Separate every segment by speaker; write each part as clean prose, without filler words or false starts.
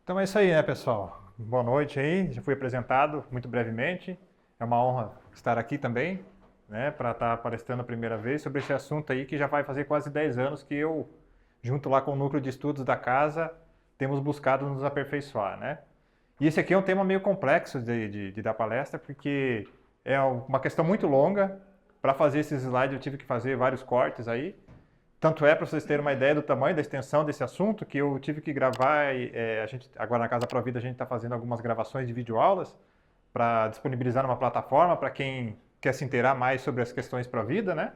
Speaker 1: Então é isso aí, né, pessoal? Boa noite aí, já fui apresentado muito brevemente. É uma honra estar aqui também, né, para estar palestrando a primeira vez sobre esse assunto aí que já vai fazer quase 10 anos que eu, junto lá com o núcleo de estudos da casa, temos buscado nos aperfeiçoar, né? E esse aqui é um tema meio complexo de dar palestra, porque é uma questão muito longa. Para fazer esses slides eu tive que fazer vários cortes aí. Tanto é, para vocês terem uma ideia do tamanho, da extensão desse assunto, que eu tive que gravar, agora na Casa Pro Vida a gente está fazendo algumas gravações de videoaulas para disponibilizar numa plataforma para quem quer se inteirar mais sobre as questões para a vida, né?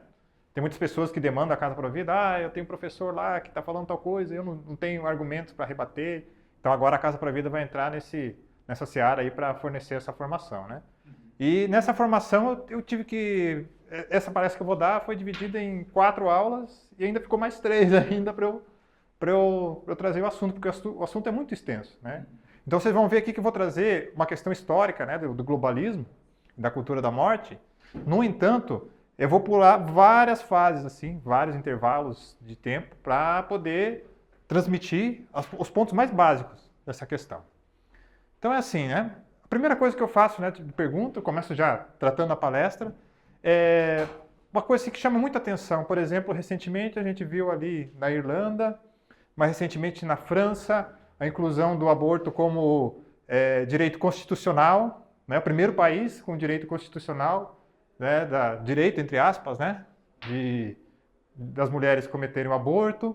Speaker 1: Tem muitas pessoas que demandam a Casa Pro Vida, eu tenho um professor lá que está falando tal coisa, eu não tenho argumentos para rebater. Então agora a Casa Pro Vida vai entrar nessa seara aí para fornecer essa formação, né? E nessa formação eu tive que... Essa palestra que eu vou dar foi dividida em 4 aulas e ainda ficou mais 3 ainda para eu trazer o assunto, porque o assunto é muito extenso, né? Então vocês vão ver aqui que eu vou trazer uma questão histórica, né, do globalismo, da cultura da morte. No entanto, eu vou pular várias fases, assim, vários intervalos de tempo para poder transmitir os pontos mais básicos dessa questão. Então é assim, né? A primeira coisa que eu faço, né, de pergunta, eu começo já tratando a palestra, é uma coisa assim, que chama muita atenção. Por exemplo, recentemente a gente viu ali na Irlanda, mais recentemente na França, a inclusão do aborto como direito constitucional, né? O primeiro país com direito constitucional, né, direito, entre aspas, né, das mulheres cometerem o aborto.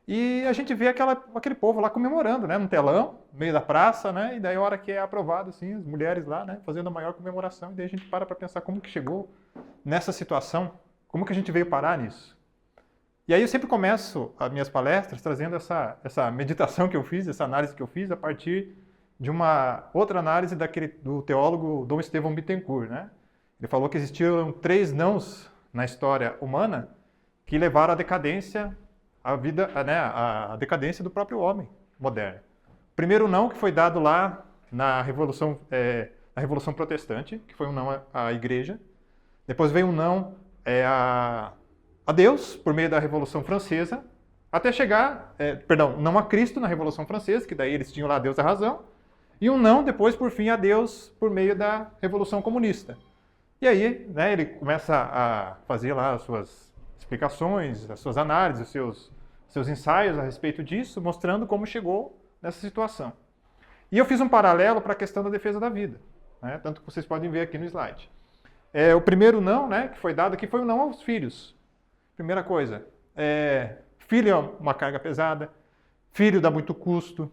Speaker 1: E a gente vê aquele povo lá comemorando, né, num telão, no meio da praça, né, e daí a hora que é aprovado, assim, as mulheres lá, né, fazendo a maior comemoração, e daí a gente para pensar como que chegou nessa situação, como que a gente veio parar nisso. E aí eu sempre começo as minhas palestras trazendo essa meditação que eu fiz, essa análise que eu fiz a partir de uma outra análise do teólogo Dom Estevão Bittencourt, né. Ele falou que existiam 3 nãos na história humana que levaram à decadência a decadência do próprio homem moderno. O primeiro não que foi dado lá na Revolução Protestante, que foi um não à Igreja. Depois veio um não a Deus, por meio da Revolução Francesa, até chegar, não a Cristo na Revolução Francesa, que daí eles tinham lá Deus a razão, e um não depois, por fim, a Deus por meio da Revolução Comunista. E aí, né, ele começa a fazer lá as suas explicações, as suas análises, os seus ensaios a respeito disso, mostrando como chegou nessa situação. E eu fiz um paralelo para a questão da defesa da vida, né? Tanto que vocês podem ver aqui no slide. O primeiro não, né, que foi dado aqui foi o não aos filhos. Primeira coisa, filho é uma carga pesada, filho dá muito custo,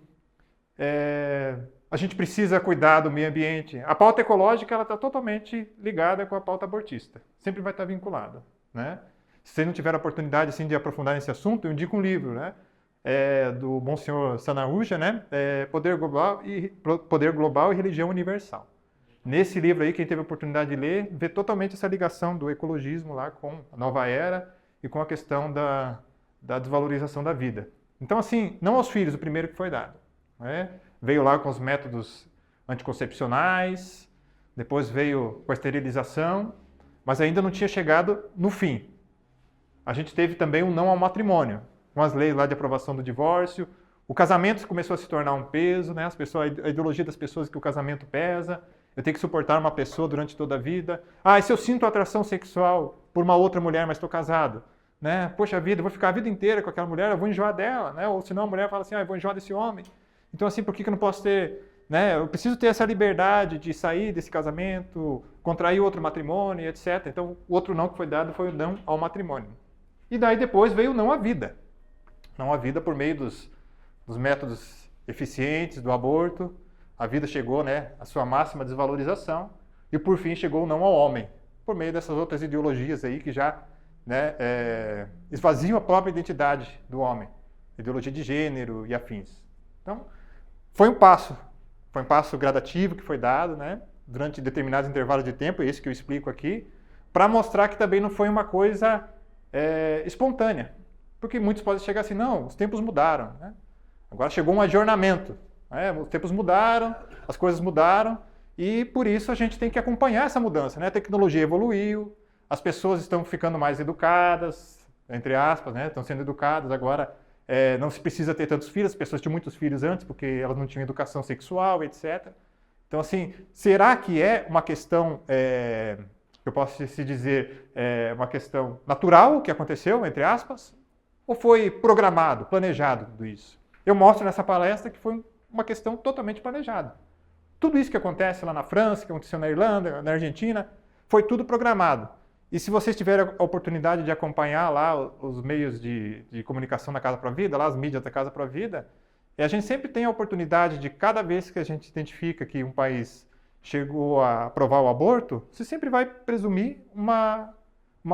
Speaker 1: a gente precisa cuidar do meio ambiente. A pauta ecológica está totalmente ligada com a pauta abortista, sempre vai estar vinculada, né? Se você não tiver a oportunidade assim, de aprofundar nesse assunto, eu indico um livro, né, do Monsenhor Sanahuja, né, Poder Global e Religião Universal. Nesse livro aí, quem teve a oportunidade de ler, vê totalmente essa ligação do ecologismo lá com a nova era e com a questão da desvalorização da vida. Então, assim, não aos filhos, o primeiro que foi dado, né? Veio lá com os métodos anticoncepcionais, depois veio com a esterilização, mas ainda não tinha chegado no fim. A gente teve também um não ao matrimônio, com as leis lá de aprovação do divórcio. O casamento começou a se tornar um peso, né? A ideologia das pessoas que o casamento pesa. Eu tenho que suportar uma pessoa durante toda a vida. E se eu sinto atração sexual por uma outra mulher, mas estou casado, né? Poxa vida, eu vou ficar a vida inteira com aquela mulher, eu vou enjoar dela, né? Ou senão a mulher fala assim, eu vou enjoar desse homem. Então assim, por que eu não posso ter, né? Eu preciso ter essa liberdade de sair desse casamento, contrair outro matrimônio, etc. Então o outro não que foi dado foi o não ao matrimônio. E daí depois veio o não à vida. Não à vida por meio dos métodos eficientes do aborto. A vida chegou, né, à sua máxima desvalorização. E por fim chegou o não ao homem, por meio dessas outras ideologias aí que já, né, esvaziam a própria identidade do homem. Ideologia de gênero e afins. Então, foi um passo gradativo que foi dado, né, durante determinados intervalos de tempo, esse que eu explico aqui, para mostrar que também não foi uma coisa espontânea. Porque muitos podem chegar assim, não, os tempos mudaram, né? Agora chegou um adornamento, né? Os tempos mudaram, as coisas mudaram, e por isso a gente tem que acompanhar essa mudança, né? A tecnologia evoluiu, as pessoas estão ficando mais educadas, entre aspas, né? Estão sendo educadas agora não se precisa ter tantos filhos, as pessoas tinham muitos filhos antes porque elas não tinham educação sexual, etc. Então, assim, será que é uma questão, eu posso se dizer, uma questão natural que aconteceu, entre aspas, ou foi programado, planejado tudo isso? Eu mostro nessa palestra que foi uma questão totalmente planejada. Tudo isso que acontece lá na França, que aconteceu na Irlanda, na Argentina, foi tudo programado. E se vocês tiverem a oportunidade de acompanhar lá os meios de comunicação da Casa para a Vida, lá as mídias da Casa para a Vida, a gente sempre tem a oportunidade de, cada vez que a gente identifica que um país chegou a aprovar o aborto, você sempre vai presumir uma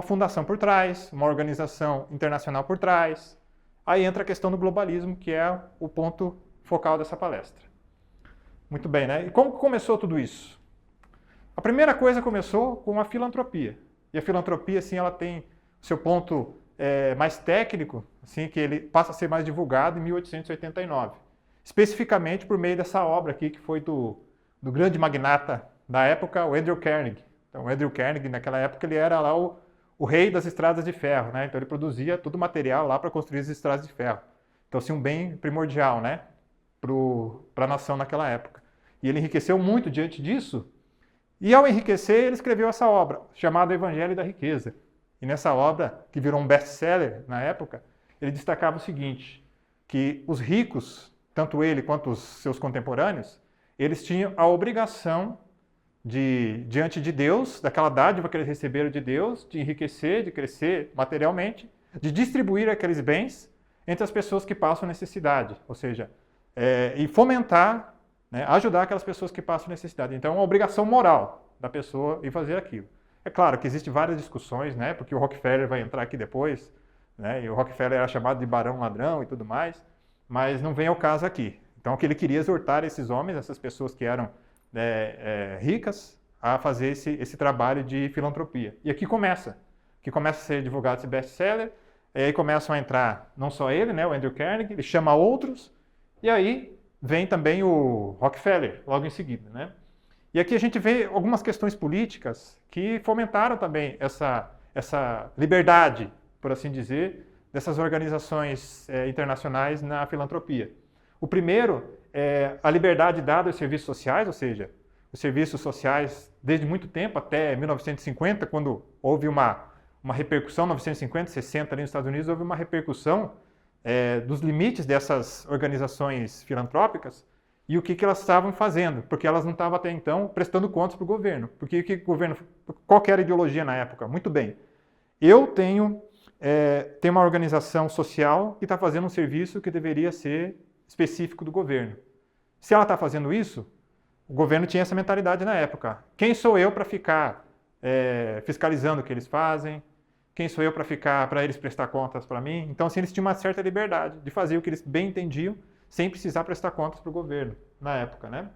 Speaker 1: fundação por trás, uma organização internacional por trás. Aí entra a questão do globalismo, que é o ponto focal dessa palestra. Muito bem, né? E como começou tudo isso? A primeira coisa começou com a filantropia. E a filantropia, assim, ela tem o seu ponto mais técnico, assim, que ele passa a ser mais divulgado em 1889. Especificamente por meio dessa obra aqui, que foi do grande magnata da época, o Andrew Carnegie. Então, o Andrew Carnegie, naquela época, ele era lá o rei das estradas de ferro, né? Então, ele produzia todo o material lá para construir as estradas de ferro. Então, assim, um bem primordial, né? Para a nação naquela época. E ele enriqueceu muito diante disso. E ao enriquecer, ele escreveu essa obra, chamada Evangelho da Riqueza. E nessa obra, que virou um best-seller na época, ele destacava o seguinte, que os ricos, tanto ele quanto os seus contemporâneos, eles tinham a obrigação de, diante de Deus, daquela dádiva que eles receberam de Deus, de enriquecer, de crescer materialmente, de distribuir aqueles bens entre as pessoas que passam necessidade, ou seja, e fomentar, né, ajudar aquelas pessoas que passam necessidade. Então, é uma obrigação moral da pessoa em fazer aquilo. É claro que existem várias discussões, né, porque o Rockefeller vai entrar aqui depois, né, e o Rockefeller era chamado de barão ladrão e tudo mais, mas não vem ao caso aqui. Então, o que ele queria exortar esses homens, essas pessoas que eram ricas, a fazer esse trabalho de filantropia. E aqui começa a ser divulgado esse best-seller, e aí começam a entrar, não só ele, né, o Andrew Carnegie, ele chama outros, e aí vem também o Rockefeller, logo em seguida, né? E aqui a gente vê algumas questões políticas que fomentaram também essa liberdade, por assim dizer, dessas organizações internacionais na filantropia. O primeiro é a liberdade dada aos serviços sociais, ou seja, os serviços sociais desde muito tempo, até 1950, quando houve uma repercussão, 1950, 60 ali nos Estados Unidos, houve uma repercussão dos limites dessas organizações filantrópicas e o que elas estavam fazendo, porque elas não estavam até então prestando contas para o governo. Porque o governo, qual que era a ideologia na época? Muito bem, eu tenho uma organização social que está fazendo um serviço que deveria ser específico do governo. Se ela está fazendo isso, o governo tinha essa mentalidade na época. Quem sou eu para ficar fiscalizando o que eles fazem? Quem sou eu para eles prestar contas para mim? Então, assim, eles tinham uma certa liberdade de fazer o que eles bem entendiam, sem precisar prestar contas para o governo, na época, né?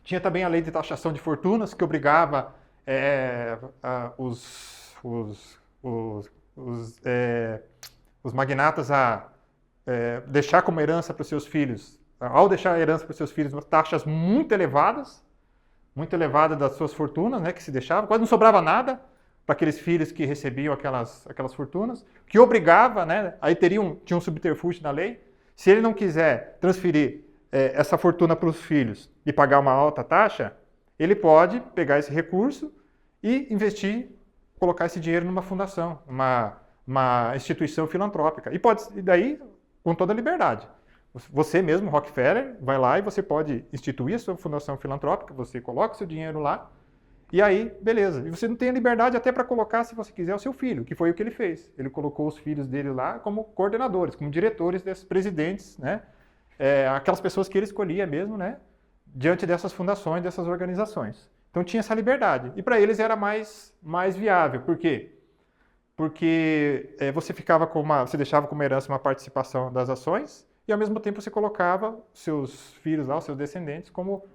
Speaker 1: Tinha também a lei de taxação de fortunas, que obrigava os magnatas a deixar como herança para os seus filhos, ao deixar a herança para os seus filhos, taxas muito elevadas das suas fortunas, né, que se deixavam, quase não sobrava nada para aqueles filhos que recebiam aquelas fortunas, que obrigava, né, aí tinha um subterfúgio na lei, se ele não quiser transferir essa fortuna para os filhos e pagar uma alta taxa, ele pode pegar esse recurso e investir, colocar esse dinheiro numa fundação, uma instituição filantrópica. E daí, com toda a liberdade. Você mesmo, Rockefeller, vai lá e você pode instituir a sua fundação filantrópica, você coloca o seu dinheiro lá, e aí, beleza. E você não tem a liberdade até para colocar, se você quiser, o seu filho, que foi o que ele fez. Ele colocou os filhos dele lá como coordenadores, como diretores desses presidentes, né? Aquelas pessoas que ele escolhia mesmo, né? Diante dessas fundações, dessas organizações. Então tinha essa liberdade. E para eles era mais viável. Por quê? Porque você deixava como herança uma participação das ações e ao mesmo tempo você colocava seus filhos lá, os seus descendentes, como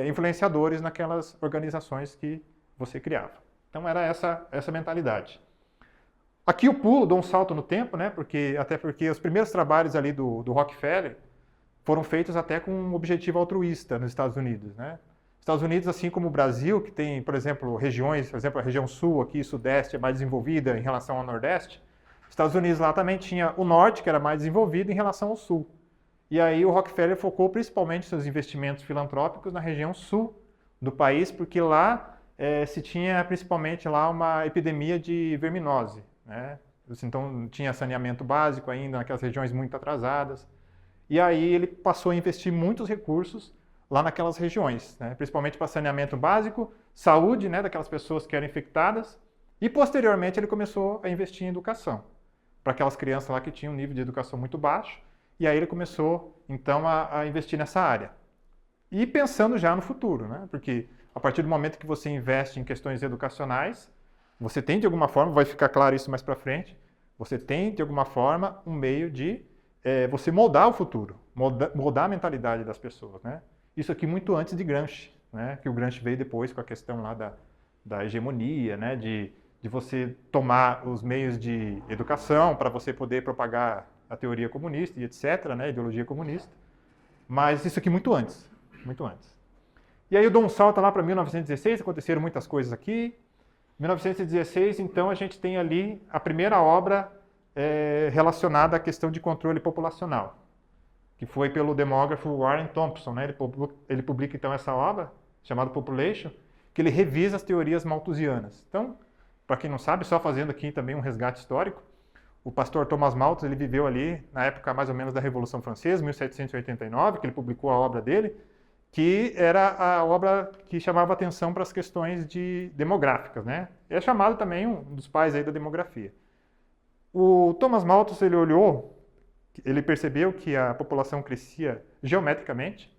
Speaker 1: influenciadores naquelas organizações que você criava. Então era essa mentalidade. Aqui eu dou um salto no tempo, né? Até porque os primeiros trabalhos ali do Rockefeller foram feitos até com um objetivo altruísta nos Estados Unidos, né? Estados Unidos, assim como o Brasil, que tem, por exemplo, regiões, por exemplo, a região sul aqui, sudeste, é mais desenvolvida em relação ao nordeste, Os Estados Unidos lá também tinha o norte, que era mais desenvolvido em relação ao sul. E aí o Rockefeller focou principalmente seus investimentos filantrópicos na região sul do país, porque lá se tinha principalmente lá uma epidemia de verminose, né? Então não tinha saneamento básico ainda naquelas regiões muito atrasadas. E aí ele passou a investir muitos recursos lá naquelas regiões, né? Principalmente para saneamento básico, saúde, né, daquelas pessoas que eram infectadas, e posteriormente ele começou a investir em educação, para aquelas crianças lá que tinham um nível de educação muito baixo, e aí ele começou então a investir nessa área. E pensando já no futuro, né? Porque a partir do momento que você investe em questões educacionais, você tem de alguma forma, vai ficar claro isso mais para frente, você tem de alguma forma um meio de você moldar o futuro, moldar a mentalidade das pessoas, né? Isso aqui muito antes de Gramsci, né? Que o Gramsci veio depois com a questão lá da hegemonia, né? De você tomar os meios de educação para você poder propagar a teoria comunista e etc., né? A ideologia comunista. Mas isso aqui muito antes, muito antes. E aí eu dou um salto lá para 1916, aconteceram muitas coisas aqui. 1916, então, a gente tem ali a primeira obra relacionada à questão de controle populacional, que foi pelo demógrafo Warren Thompson, né? Ele publica então essa obra, chamada Population, que ele revisa as teorias malthusianas. Então, para quem não sabe, só fazendo aqui também um resgate histórico, o pastor Thomas Malthus, ele viveu ali na época mais ou menos da Revolução Francesa, 1789, que ele publicou a obra dele, que era a obra que chamava atenção para as questões demográficas, né? É chamado também um dos pais aí da demografia. O Thomas Malthus, ele percebeu que a população crescia geometricamente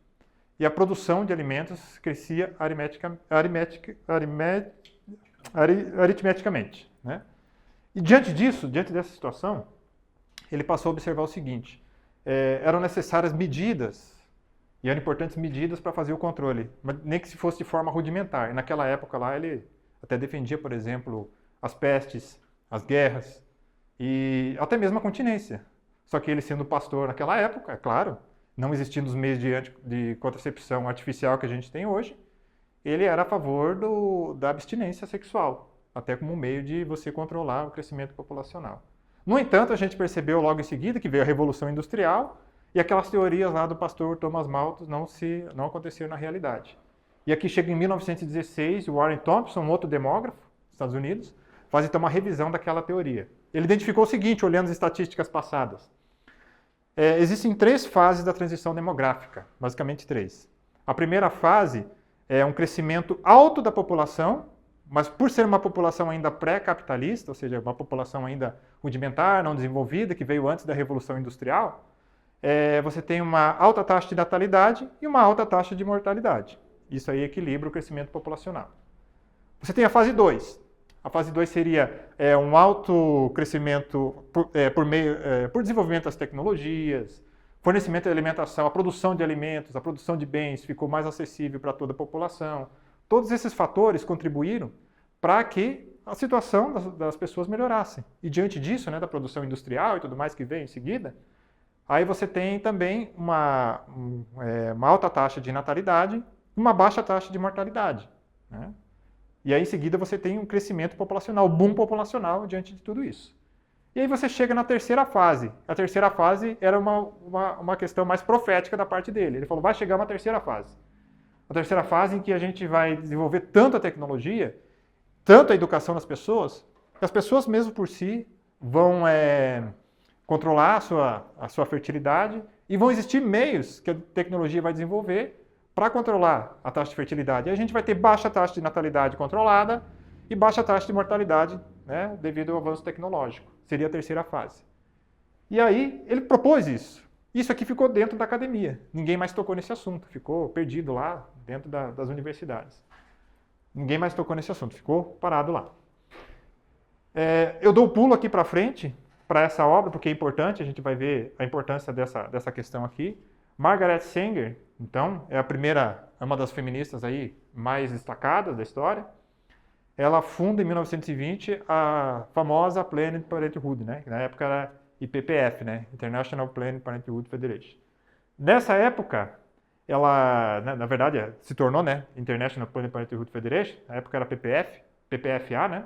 Speaker 1: e a produção de alimentos crescia aritmeticamente, né? E diante dessa situação, ele passou a observar o seguinte: eram necessárias medidas, e eram importantes medidas para fazer o controle, mas nem que se fosse de forma rudimentar. E naquela época lá ele até defendia, por exemplo, as pestes, as guerras e até mesmo a continência. Só que ele sendo pastor naquela época, é claro, não existindo os meios de contracepção artificial que a gente tem hoje, ele era a favor da abstinência sexual, até como um meio de você controlar o crescimento populacional. No entanto, a gente percebeu logo em seguida que veio a Revolução Industrial e aquelas teorias lá do pastor Thomas Malthus não aconteceram na realidade. E aqui chega em 1916, o Warren Thompson, um outro demógrafo dos Estados Unidos, faz então uma revisão daquela teoria. Ele identificou o seguinte, olhando as estatísticas passadas. Existem 3 fases da transição demográfica, basicamente 3. A primeira fase é um crescimento alto da população, mas por ser uma população ainda pré-capitalista, ou seja, uma população ainda rudimentar, não desenvolvida, que veio antes da Revolução Industrial, você tem uma alta taxa de natalidade e uma alta taxa de mortalidade. Isso aí equilibra o crescimento populacional. Você tem a fase 2. A fase 2 seria um alto crescimento por desenvolvimento das tecnologias, fornecimento de alimentação, a produção de alimentos, a produção de bens ficou mais acessível para toda a população. Todos esses fatores contribuíram para que a situação das pessoas melhorasse. E diante disso, né, da produção industrial e tudo mais que veio em seguida, aí você tem também uma alta taxa de natalidade e uma baixa taxa de mortalidade, né? E aí, em seguida, você tem um crescimento populacional, boom populacional diante de tudo isso. E aí você chega na terceira fase. A terceira fase era uma questão mais profética da parte dele. Ele falou, vai chegar uma terceira fase. A terceira fase em que a gente vai desenvolver tanto a tecnologia, tanto a educação das pessoas, que as pessoas mesmo por si vão controlar a sua fertilidade e vão existir meios que a tecnologia vai desenvolver para controlar a taxa de fertilidade. E a gente vai ter baixa taxa de natalidade controlada e baixa taxa de mortalidade, né, devido ao avanço tecnológico. Seria a terceira fase. E aí ele propôs isso. Isso aqui ficou dentro da academia. Ninguém mais tocou nesse assunto. Ficou perdido lá dentro das universidades. Ninguém mais tocou nesse assunto. Ficou parado lá. Eu dou o pulo aqui para frente, para essa obra, porque é importante. A gente vai ver a importância dessa questão aqui. Margaret Sanger, então, é uma das feministas aí mais destacadas da história. Ela funda em 1920 a famosa Planned Parenthood, né? Que na época era IPPF, né? International Planned Parenthood Federation. Nessa época, ela, na verdade, se tornou, né, International Planned Parenthood Federation. Na época era PPFA, né?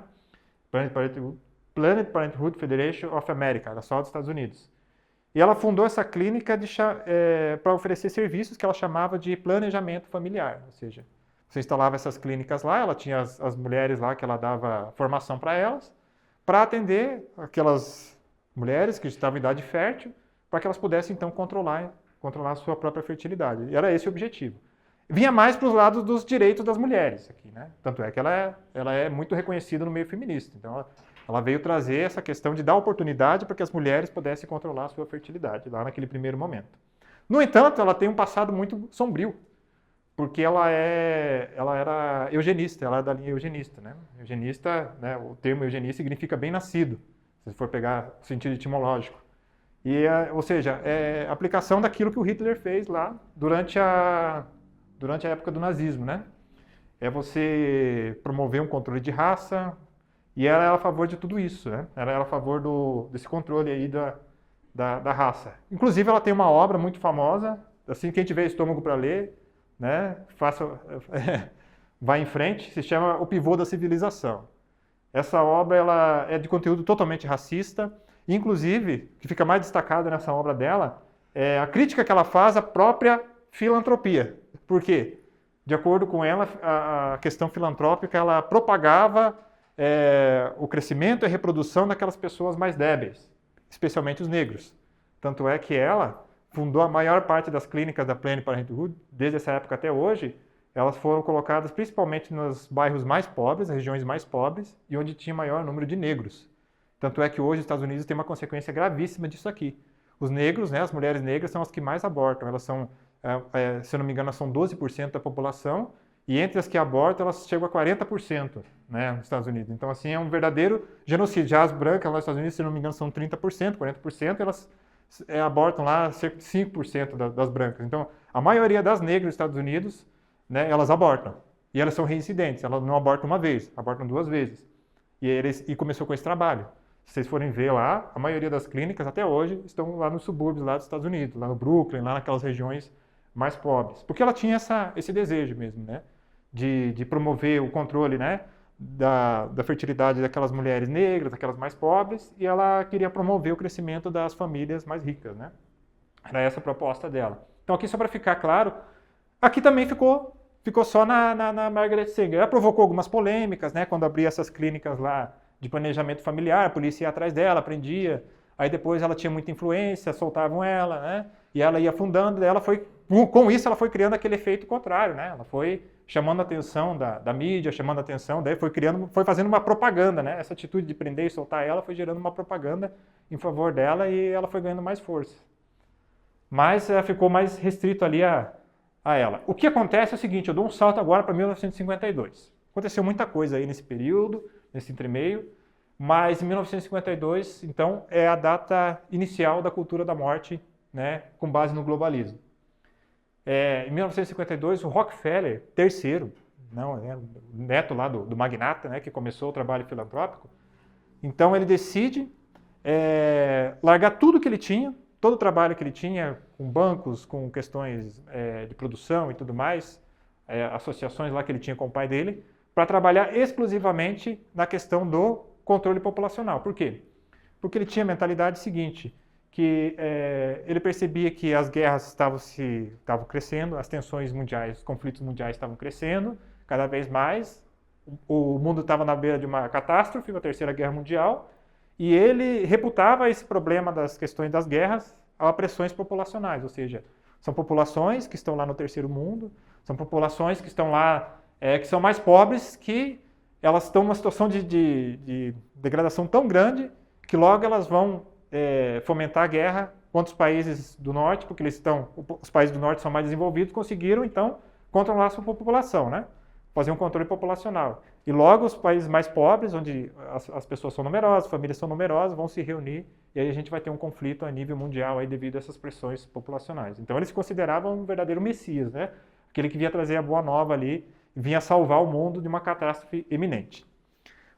Speaker 1: Planned Parenthood Planned Parenthood Federation of America, era só dos Estados Unidos. E ela fundou essa clínica para oferecer serviços que ela chamava de planejamento familiar, ou seja, você instalava essas clínicas lá, ela tinha as mulheres lá que ela dava formação para elas, para atender aquelas mulheres que estavam em idade fértil, para que elas pudessem então controlar a sua própria fertilidade. E era esse o objetivo. Vinha mais para os lados dos direitos das mulheres aqui, né? Tanto é que ela é muito reconhecida no meio feminista. Então, ela veio trazer essa questão de dar oportunidade para que as mulheres pudessem controlar a sua fertilidade, lá naquele primeiro momento. No entanto, ela tem um passado muito sombrio, porque ela era eugenista, ela é da linha eugenista, né? Eugenista, né, o termo eugenia significa bem-nascido, se for pegar o sentido etimológico. Ou seja, é a aplicação daquilo que o Hitler fez lá durante a época do nazismo, né? É você promover um controle de raça, e ela era a favor de tudo isso, né? Ela era a favor desse controle aí da raça. Inclusive, ela tem uma obra muito famosa, assim, quem tiver estômago para ler, né? Vai em frente, se chama O Pivô da Civilização. Essa obra ela é de conteúdo totalmente racista, inclusive, o que fica mais destacado nessa obra dela, é a crítica que ela faz à própria filantropia. Por quê? De acordo com ela, a questão filantrópica, ela propagava o crescimento e a reprodução daquelas pessoas mais débeis, especialmente os negros. Tanto é que ela fundou a maior parte das clínicas da Planned Parenthood, desde essa época até hoje, elas foram colocadas principalmente nos bairros mais pobres, regiões mais pobres, e onde tinha maior número de negros. Tanto é que hoje os Estados Unidos têm uma consequência gravíssima disso aqui. Os negros, né, as mulheres negras, são as que mais abortam. Elas são, se eu não me engano, são 12% da população, e entre as que abortam, elas chegam a 40%, né, nos Estados Unidos. Então, assim, é um verdadeiro genocídio. Já as brancas lá nos Estados Unidos, se eu não me engano, são 30%, 40%, elas abortam lá cerca de 5% das brancas. Então, a maioria das negras nos Estados Unidos, né, elas abortam. E elas são reincidentes, elas não abortam uma vez, abortam 2 vezes. E começou com esse trabalho. Se vocês forem ver lá, a maioria das clínicas até hoje estão lá nos subúrbios lá dos Estados Unidos, lá no Brooklyn, lá naquelas regiões mais pobres. Porque ela tinha esse desejo mesmo, né, de promover o controle, né, da fertilidade daquelas mulheres negras, daquelas mais pobres, e ela queria promover o crescimento das famílias mais ricas, né? Era essa a proposta dela. Então aqui, só para ficar claro, aqui também ficou só na Margaret Sanger. Ela provocou algumas polêmicas, né, quando abria essas clínicas lá de planejamento familiar, a polícia ia atrás dela, prendia, aí depois ela tinha muita influência, soltavam ela, né, e ela ia afundando, com isso ela foi criando aquele efeito contrário, né, ela foi chamando a atenção da mídia, chamando a atenção, daí foi fazendo uma propaganda, né, essa atitude de prender e soltar ela foi gerando uma propaganda em favor dela e ela foi ganhando mais força. Mas ficou mais restrito ali a ela. O que acontece é o seguinte, eu dou um salto agora para 1952. Aconteceu muita coisa aí nesse período, nesse entremeio, mas em 1952, então, é a data inicial da cultura da morte, né, com base no globalismo. Em 1952, o Rockefeller III, neto lá do magnata, né, que começou o trabalho filantrópico, então ele decide largar tudo que ele tinha, todo o trabalho que ele tinha com bancos, com questões de produção e tudo mais, associações lá que ele tinha com o pai dele, para trabalhar exclusivamente na questão do controle populacional. Por quê? Porque ele tinha a mentalidade seguinte, que ele percebia que as guerras estavam crescendo, as tensões mundiais, os conflitos mundiais estavam crescendo cada vez mais, o mundo estava na beira de uma catástrofe, uma terceira guerra mundial, e ele reputava esse problema das questões das guerras a pressões populacionais, ou seja, são populações que estão lá no terceiro mundo, são populações que estão lá, que são mais pobres, que elas estão numa situação de degradação tão grande que logo elas vão fomentar a guerra contra os países do norte, porque os países do norte são mais desenvolvidos, conseguiram então controlar a sua população, né? Fazer um controle populacional. E logo os países mais pobres, onde as pessoas são numerosas, as famílias são numerosas, vão se reunir e aí a gente vai ter um conflito a nível mundial aí devido a essas pressões populacionais. Então eles se consideravam um verdadeiro messias, né? Aquele que vinha trazer a boa nova ali, vinha salvar o mundo de uma catástrofe iminente.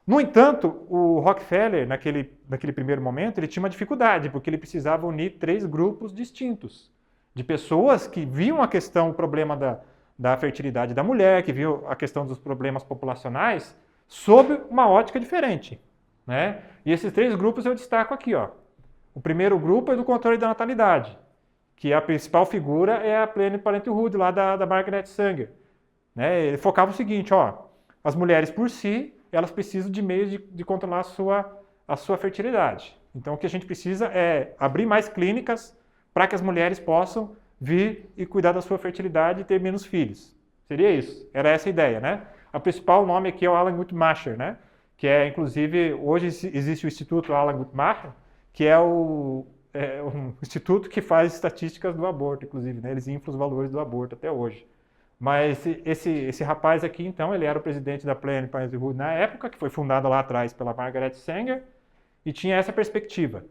Speaker 1: No entanto, o Rockefeller, naquele primeiro momento, ele tinha uma dificuldade, porque ele precisava unir 3 grupos distintos de pessoas que viam o problema da fertilidade da mulher, que viu a questão dos problemas populacionais, sob uma ótica diferente. né? E esses 3 grupos eu destaco aqui, ó. O primeiro grupo é do controle da natalidade, que a principal figura é a Planned Parenthood, lá da Margaret Sanger. Né? Ele focava o seguinte, ó, as mulheres por si, elas precisam de meios de controlar a sua fertilidade. Então o que a gente precisa é abrir mais clínicas para que as mulheres possam vir e cuidar da sua fertilidade e ter menos filhos. Seria isso, era essa a ideia, né? A principal nome aqui é o Alan Guttmacher, né? Que é, inclusive, hoje existe o Instituto Alan Guttmacher, que é um instituto que faz estatísticas do aborto, inclusive, né? Eles inflam os valores do aborto até hoje. Mas esse rapaz aqui, então, ele era o presidente da Planned Parenthood na época, que foi fundada lá atrás pela Margaret Sanger, e tinha essa perspectiva.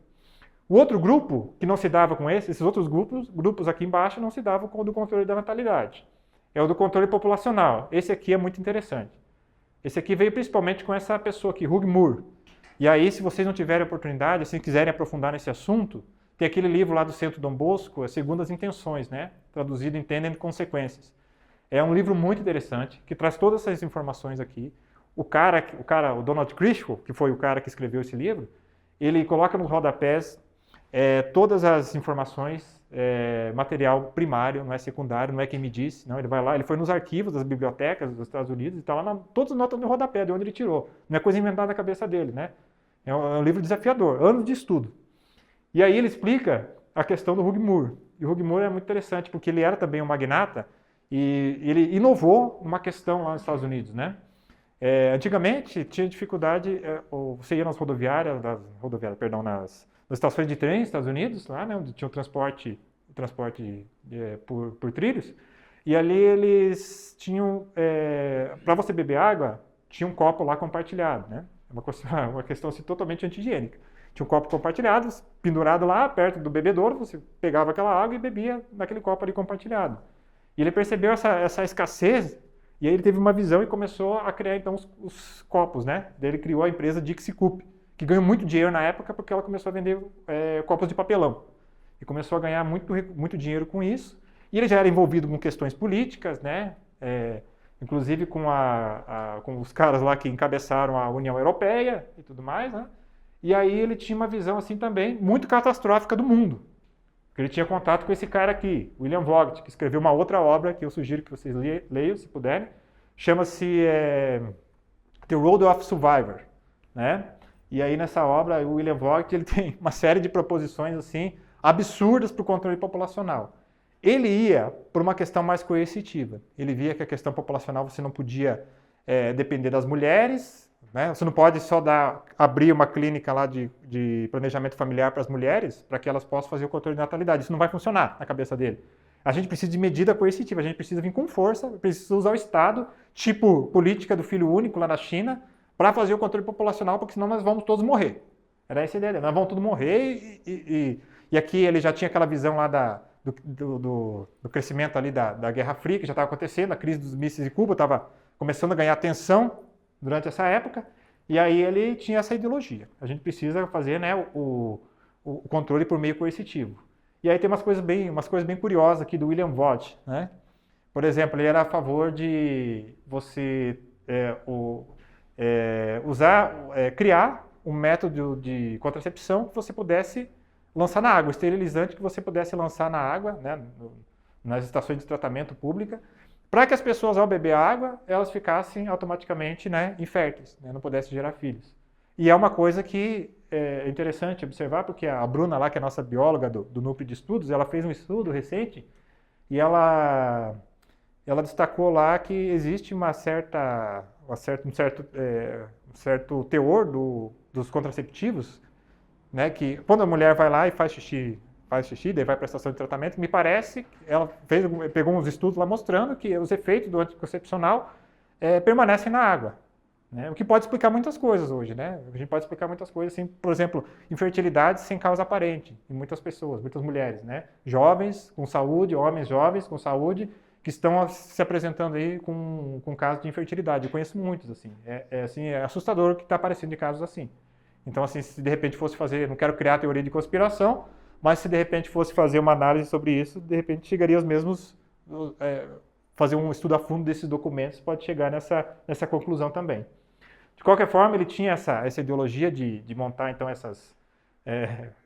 Speaker 1: O outro grupo que não se dava com esses outros grupos aqui embaixo não se davam com o do controle da natalidade. É o do controle populacional. Esse aqui é muito interessante. Esse aqui veio principalmente com essa pessoa aqui, Hugh Moore. E aí, se vocês não tiverem oportunidade, se quiserem aprofundar nesse assunto, tem aquele livro lá do Centro Dom Bosco, Segundo as Intenções, né? Traduzido Entendendo Consequências. É um livro muito interessante, que traz todas essas informações aqui. O Donald Criswell, que foi o cara que escreveu esse livro, ele coloca nos rodapés todas as informações, material primário, não é secundário, não é quem me disse, não, ele vai lá, ele foi nos arquivos das bibliotecas dos Estados Unidos e está lá, todas as notas no rodapé, de onde ele tirou. Não é coisa inventada da cabeça dele, né? É um livro desafiador, anos de estudo. E aí ele explica a questão do Hugh Moore. E o Hugh Moore é muito interessante, porque ele era também um magnata, e ele inovou uma questão lá nos Estados Unidos, né? Antigamente tinha dificuldade, você ia nas nas estações de trem nos Estados Unidos, lá, né, onde tinha o transporte por trilhos, e ali eles tinham, para você beber água, tinha um copo lá compartilhado, né? Uma questão assim, totalmente anti-higiênica. Tinha um copo compartilhado, pendurado lá perto do bebedouro, você pegava aquela água e bebia naquele copo ali compartilhado. E ele percebeu essa escassez, e aí ele teve uma visão e começou a criar então os copos, né? Daí ele criou a empresa Dixie Cup, que ganhou muito dinheiro na época porque ela começou a vender copos de papelão. E começou a ganhar muito dinheiro com isso. E ele já era envolvido com questões políticas, né? Inclusive com os caras lá que encabeçaram a União Europeia e tudo mais, né? E aí ele tinha uma visão assim também muito catastrófica do mundo. Ele tinha contato com esse cara aqui, William Vogt, que escreveu uma outra obra que eu sugiro que vocês leiam, se puderem. Chama-se The Road of Survivor, né? E aí nessa obra, o William Vogt, ele tem uma série de proposições assim absurdas para o controle populacional. Ele ia por uma questão mais coercitiva. Ele via que a questão populacional você não podia depender das mulheres, né? Você não pode só abrir uma clínica lá de planejamento familiar para as mulheres, para que elas possam fazer o controle de natalidade. Isso não vai funcionar na cabeça dele. A gente precisa de medida coercitiva, a gente precisa vir com força, precisa usar o Estado, tipo política do filho único lá na China, para fazer o controle populacional, porque senão nós vamos todos morrer. Era essa a ideia dele. Nós vamos todos morrer e aqui ele já tinha aquela visão lá do crescimento ali da Guerra Fria, que já estava acontecendo, a crise dos mísseis de Cuba estava começando a ganhar atenção durante essa época, e aí ele tinha essa ideologia. A gente precisa fazer, né, o controle por meio coercitivo. E aí tem umas coisas bem curiosas aqui do William Vogt, né? Por exemplo, ele era a favor de você criar um método de contracepção que você pudesse lançar na água, esterilizante que você pudesse lançar na água, né, nas estações de tratamento pública, para que as pessoas, ao beber água, elas ficassem automaticamente, né, inférteis, né, não pudessem gerar filhos. E é uma coisa que é interessante observar, porque a Bruna lá, que é a nossa bióloga do núcleo de estudos, ela fez um estudo recente e ela destacou lá que existe um certo teor dos contraceptivos, né, que quando a mulher vai lá e faz xixi, daí vai para a estação de tratamento, me parece, ela pegou uns estudos lá mostrando que os efeitos do anticoncepcional permanecem na água, né? O que pode explicar muitas coisas hoje, né? A gente pode explicar muitas coisas, assim, por exemplo, infertilidade sem causa aparente em muitas pessoas, muitas mulheres, né? Jovens com saúde, homens jovens com saúde, que estão se apresentando aí com casos de infertilidade. Eu conheço muitos, assim. É assustador o que está aparecendo de casos assim. Então, assim, se de repente fosse fazer, não quero criar teoria de conspiração, mas se de repente fosse fazer uma análise sobre isso, de repente chegaria aos mesmos, fazer um estudo a fundo desses documentos, pode chegar nessa conclusão também. De qualquer forma, ele tinha essa ideologia de montar, então,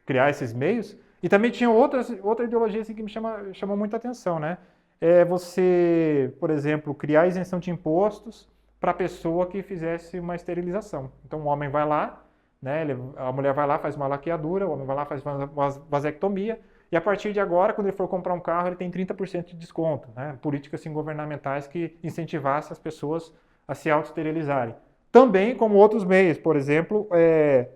Speaker 1: criar esses meios. E também tinha outra ideologia assim, que me chamou muita atenção, né? Você, por exemplo, criar isenção de impostos para a pessoa que fizesse uma esterilização. Então, o homem vai lá, né? A mulher vai lá, faz uma laqueadura, o homem vai lá, faz uma vasectomia, e a partir de agora, quando ele for comprar um carro, ele tem 30% de desconto, né? Políticas assim, governamentais que incentivassem as pessoas a se autoesterilizarem. Também como outros meios, por exemplo,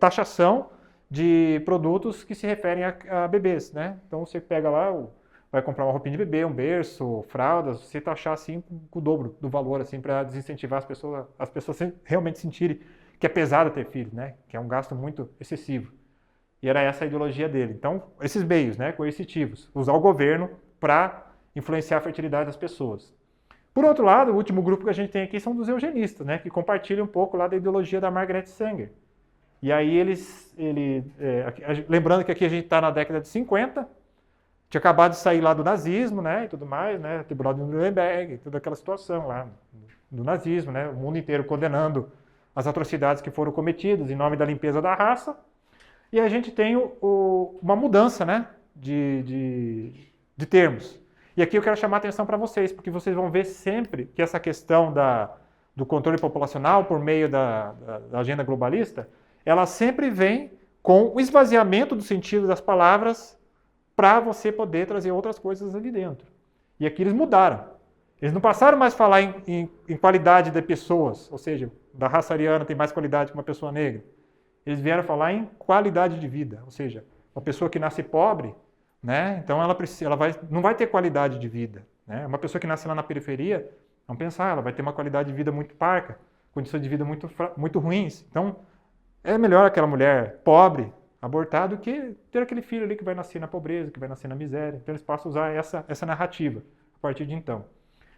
Speaker 1: taxação de produtos que se referem a bebês, né? Então você pega lá, vai comprar uma roupinha de bebê, um berço, fraldas, você taxar assim com o dobro do valor, assim, para desincentivar as pessoas realmente sentirem que é pesado ter filhos, né? Que é um gasto muito excessivo. E era essa a ideologia dele. Então, esses meios, né, coercitivos, usar o governo para influenciar a fertilidade das pessoas. Por outro lado, o último grupo que a gente tem aqui são dos eugenistas, né, que compartilham um pouco lá da ideologia da Margaret Sanger. E aí lembrando que aqui a gente está na década de 50, tinha acabado de sair lá do nazismo, né, e tudo mais, né, Tribunal de Nuremberg, toda aquela situação lá do nazismo, né, o mundo inteiro condenando as atrocidades que foram cometidas em nome da limpeza da raça. E a gente tem uma mudança, né, de termos. E aqui eu quero chamar a atenção para vocês, porque vocês vão ver sempre que essa questão do controle populacional por meio da agenda globalista, ela sempre vem com o esvaziamento do sentido das palavras para você poder trazer outras coisas ali dentro. E aqui eles mudaram. Eles não passaram mais a falar em qualidade de pessoas, ou seja, da raça ariana tem mais qualidade que uma pessoa negra. Eles vieram falar em qualidade de vida, ou seja, uma pessoa que nasce pobre, né, então não vai ter qualidade de vida. Né? Uma pessoa que nasce lá na periferia, vamos pensar, ela vai ter uma qualidade de vida muito parca, condições de vida muito ruins. Então, é melhor aquela mulher pobre, abortar, do que ter aquele filho ali que vai nascer na pobreza, que vai nascer na miséria. Então, eles passam a usar essa narrativa a partir de então.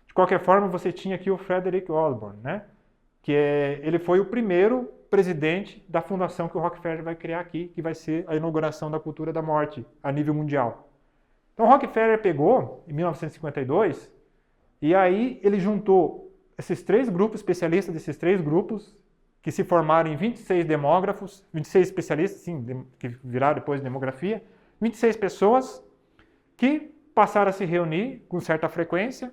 Speaker 1: De qualquer forma, você tinha aqui o Frederick Osborne, né, que ele foi o primeiro presidente da fundação que o Rockefeller vai criar aqui, que vai ser a inauguração da cultura da morte a nível mundial. Então, o Rockefeller pegou, em 1952, e aí ele juntou esses três grupos, especialistas desses três grupos, que se formaram em 26 demógrafos, 26 especialistas, sim, que viraram depois de demografia, 26 pessoas que passaram a se reunir com certa frequência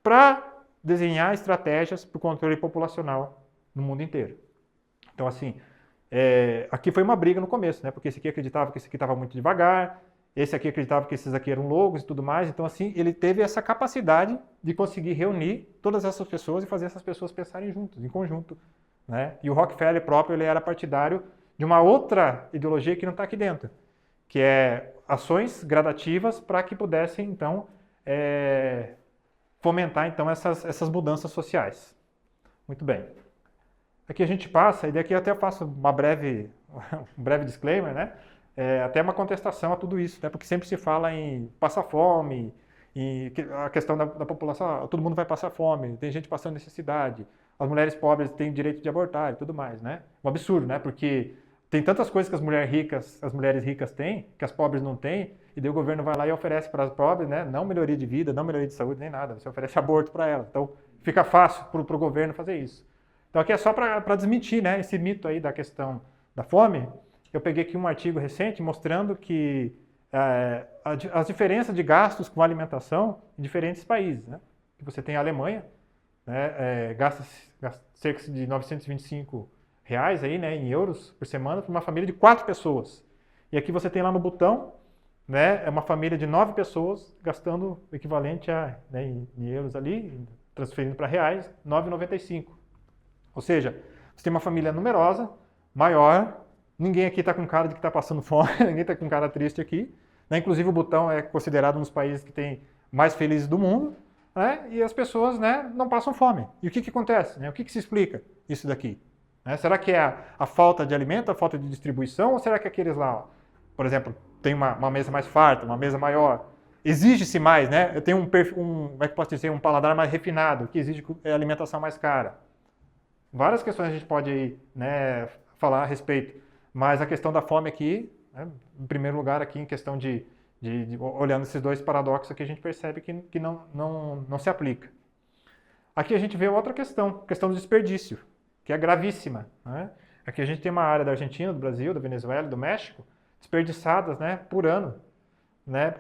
Speaker 1: para desenhar estratégias para o controle populacional no mundo inteiro. Então, assim, aqui foi uma briga no começo, né? Porque esse aqui acreditava que esse aqui estava muito devagar, esse aqui acreditava que esses aqui eram loucos e tudo mais. Então, assim, ele teve essa capacidade de conseguir reunir todas essas pessoas e fazer essas pessoas pensarem juntos, em conjunto, né? E o Rockefeller próprio, ele era partidário de uma outra ideologia que não está aqui dentro, que é ações gradativas para que pudessem, então, fomentar, então, essas mudanças sociais. Muito bem. Aqui a gente passa, e daqui eu até faço um breve disclaimer, né? Até uma contestação a tudo isso, né? Porque sempre se fala em passar fome, a questão da população, todo mundo vai passar fome, tem gente passando necessidade, as mulheres pobres têm o direito de abortar e tudo mais, né? Um absurdo, né? Porque tem tantas coisas que as mulheres ricas têm, que as pobres não têm, e daí o governo vai lá e oferece para as pobres, né? Não melhoria de vida, não melhoria de saúde, nem nada, você oferece aborto para elas. Então fica fácil para o governo fazer isso. Então aqui é só para desmentir, né, esse mito aí da questão da fome. Eu peguei aqui um artigo recente mostrando que as diferenças de gastos com alimentação em diferentes países, né? Que você tem a Alemanha, né, gasta cerca de R$925 aí, né, em euros por semana para uma família de 4 pessoas. E aqui você tem lá no Butão, né, é uma família de 9 pessoas gastando o equivalente a, né, em euros ali, transferindo para reais, R$9,95. Ou seja, você tem uma família numerosa, maior, ninguém aqui está com cara de que está passando fome, ninguém está com cara triste aqui. Né? Inclusive o Butão é considerado um dos países que tem mais felizes do mundo, né? E as pessoas, né, não passam fome. E o que acontece? Né? O que se explica isso daqui? Né? Será que é a falta de alimento, a falta de distribuição, ou será que aqueles lá, ó, por exemplo, tem uma mesa mais farta, uma mesa maior, exige-se mais, né? Eu tenho como é que posso dizer, um paladar mais refinado, que exige alimentação mais cara. Várias questões a gente pode, né, falar a respeito, mas a questão da fome aqui, né, em primeiro lugar aqui, em questão de olhando esses dois paradoxos aqui, a gente percebe que não se aplica. Aqui a gente vê outra questão do desperdício, que que é gravíssima, né? Aqui a gente tem uma área da Argentina, do Brasil, da Venezuela, do México, desperdiçadas, né, por ano, né,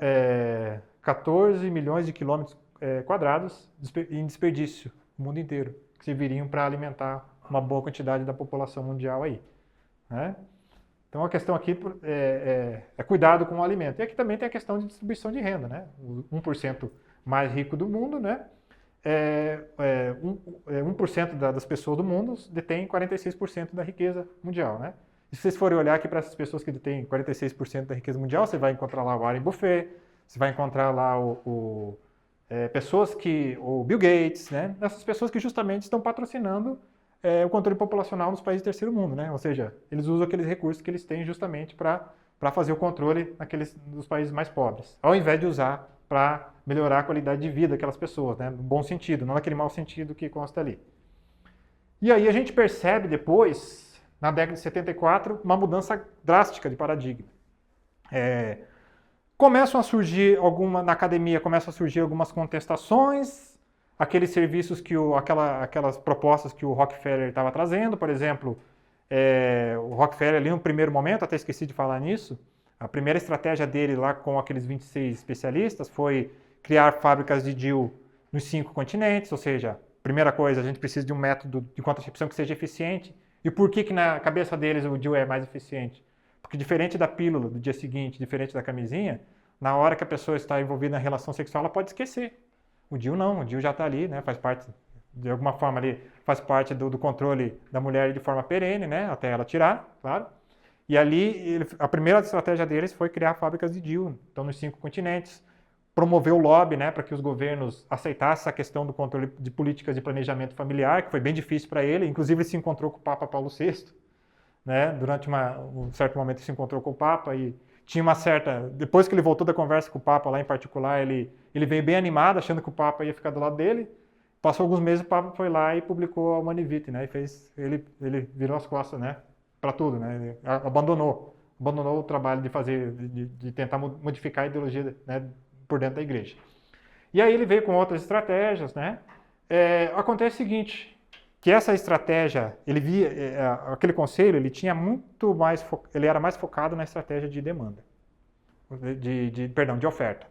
Speaker 1: 14 milhões de quilômetros quadrados em desperdício no mundo inteiro, que serviriam para alimentar uma boa quantidade da população mundial aí, né? Então a questão aqui é cuidado com o alimento. E aqui também tem a questão de distribuição de renda, né? O 1% mais rico do mundo, né? 1% das pessoas do mundo detém 46% da riqueza mundial, né? E se vocês forem olhar aqui para essas pessoas que detêm 46% da riqueza mundial, você vai encontrar lá o Warren Buffett, você vai encontrar lá pessoas o Bill Gates, né? Essas pessoas que justamente estão patrocinando o controle populacional nos países do terceiro mundo, né? Ou seja, eles usam aqueles recursos que eles têm justamente para fazer o controle dos países mais pobres, ao invés de usar para melhorar a qualidade de vida daquelas pessoas, né? No bom sentido, não naquele mau sentido que consta ali. E aí a gente percebe depois, na década de 74, uma mudança drástica de paradigma. Começam a surgir na academia começam a surgir algumas contestações, aqueles serviços aquelas propostas que o Rockefeller estava trazendo, por exemplo, o Rockefeller ali no primeiro momento, até esqueci de falar nisso, a primeira estratégia dele lá com aqueles 26 especialistas foi criar fábricas de DIU nos 5 continentes, ou seja, primeira coisa, a gente precisa de um método de contracepção que seja eficiente. E por que na cabeça deles o DIU é mais eficiente? Porque diferente da pílula do dia seguinte, diferente da camisinha, na hora que a pessoa está envolvida na relação sexual, ela pode esquecer. O DIU não, o DIU já está ali, né? Faz parte, de alguma forma ali, faz parte do controle da mulher de forma perene, né? Até ela tirar, claro. E ali, a primeira estratégia deles foi criar fábricas de DIU, então nos 5 continentes, promover o lobby, né, para que os governos aceitassem essa questão do controle de políticas de planejamento familiar, que foi bem difícil para ele, inclusive ele se encontrou com o Papa Paulo VI, né, durante um certo momento ele se encontrou com o Papa e tinha uma certa... Depois que ele voltou da conversa com o Papa lá em particular, ele veio bem animado, achando que o Papa ia ficar do lado dele. Passou alguns meses, o Papa foi lá e publicou a Humanae Vitae, né, e ele virou as costas, né, para tudo, né? Ele abandonou o trabalho de tentar modificar a ideologia, né, por dentro da igreja. E aí ele veio com outras estratégias, né? Acontece o seguinte, que essa estratégia, ele via aquele conselho, ele era mais focado na estratégia de demanda, de oferta.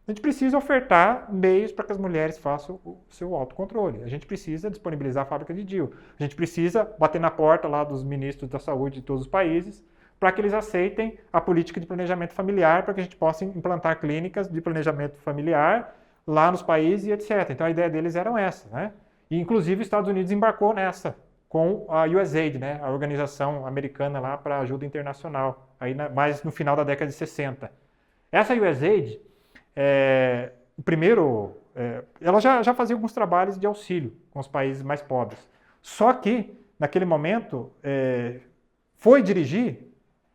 Speaker 1: A gente precisa ofertar meios para que as mulheres façam o seu autocontrole. A gente precisa disponibilizar a fábrica de DIU. A gente precisa bater na porta lá dos ministros da saúde de todos os países para que eles aceitem a política de planejamento familiar, para que a gente possa implantar clínicas de planejamento familiar lá nos países e etc. Então a ideia deles era essa, né? E inclusive os Estados Unidos embarcou nessa com a USAID, né? A organização americana lá para ajuda internacional, aí mais no final da década de 60. Essa USAID ela já fazia alguns trabalhos de auxílio com os países mais pobres. Só que, naquele momento,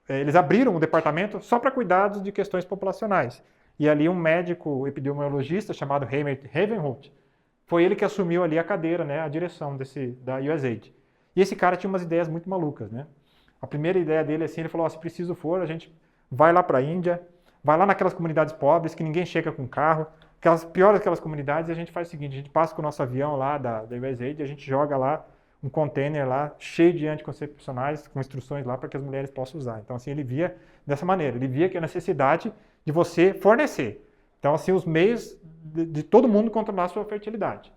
Speaker 1: eles abriram um departamento só para cuidados de questões populacionais. E ali um médico epidemiologista chamado Heimer Ravenholt, foi ele que assumiu ali a cadeira, né, a direção da USAID. E esse cara tinha umas ideias muito malucas, né? A primeira ideia dele, assim, ele falou, se preciso for, a gente vai lá para a Índia, vai lá naquelas comunidades pobres que ninguém chega com carro, pior daquelas comunidades, e a gente faz o seguinte, a gente passa com o nosso avião lá da USAID e a gente joga lá um container lá cheio de anticoncepcionais com instruções lá para que as mulheres possam usar. Então, assim, ele via dessa maneira, ele via que a necessidade de você fornecer. Então, assim, os meios de todo mundo controlar a sua fertilidade.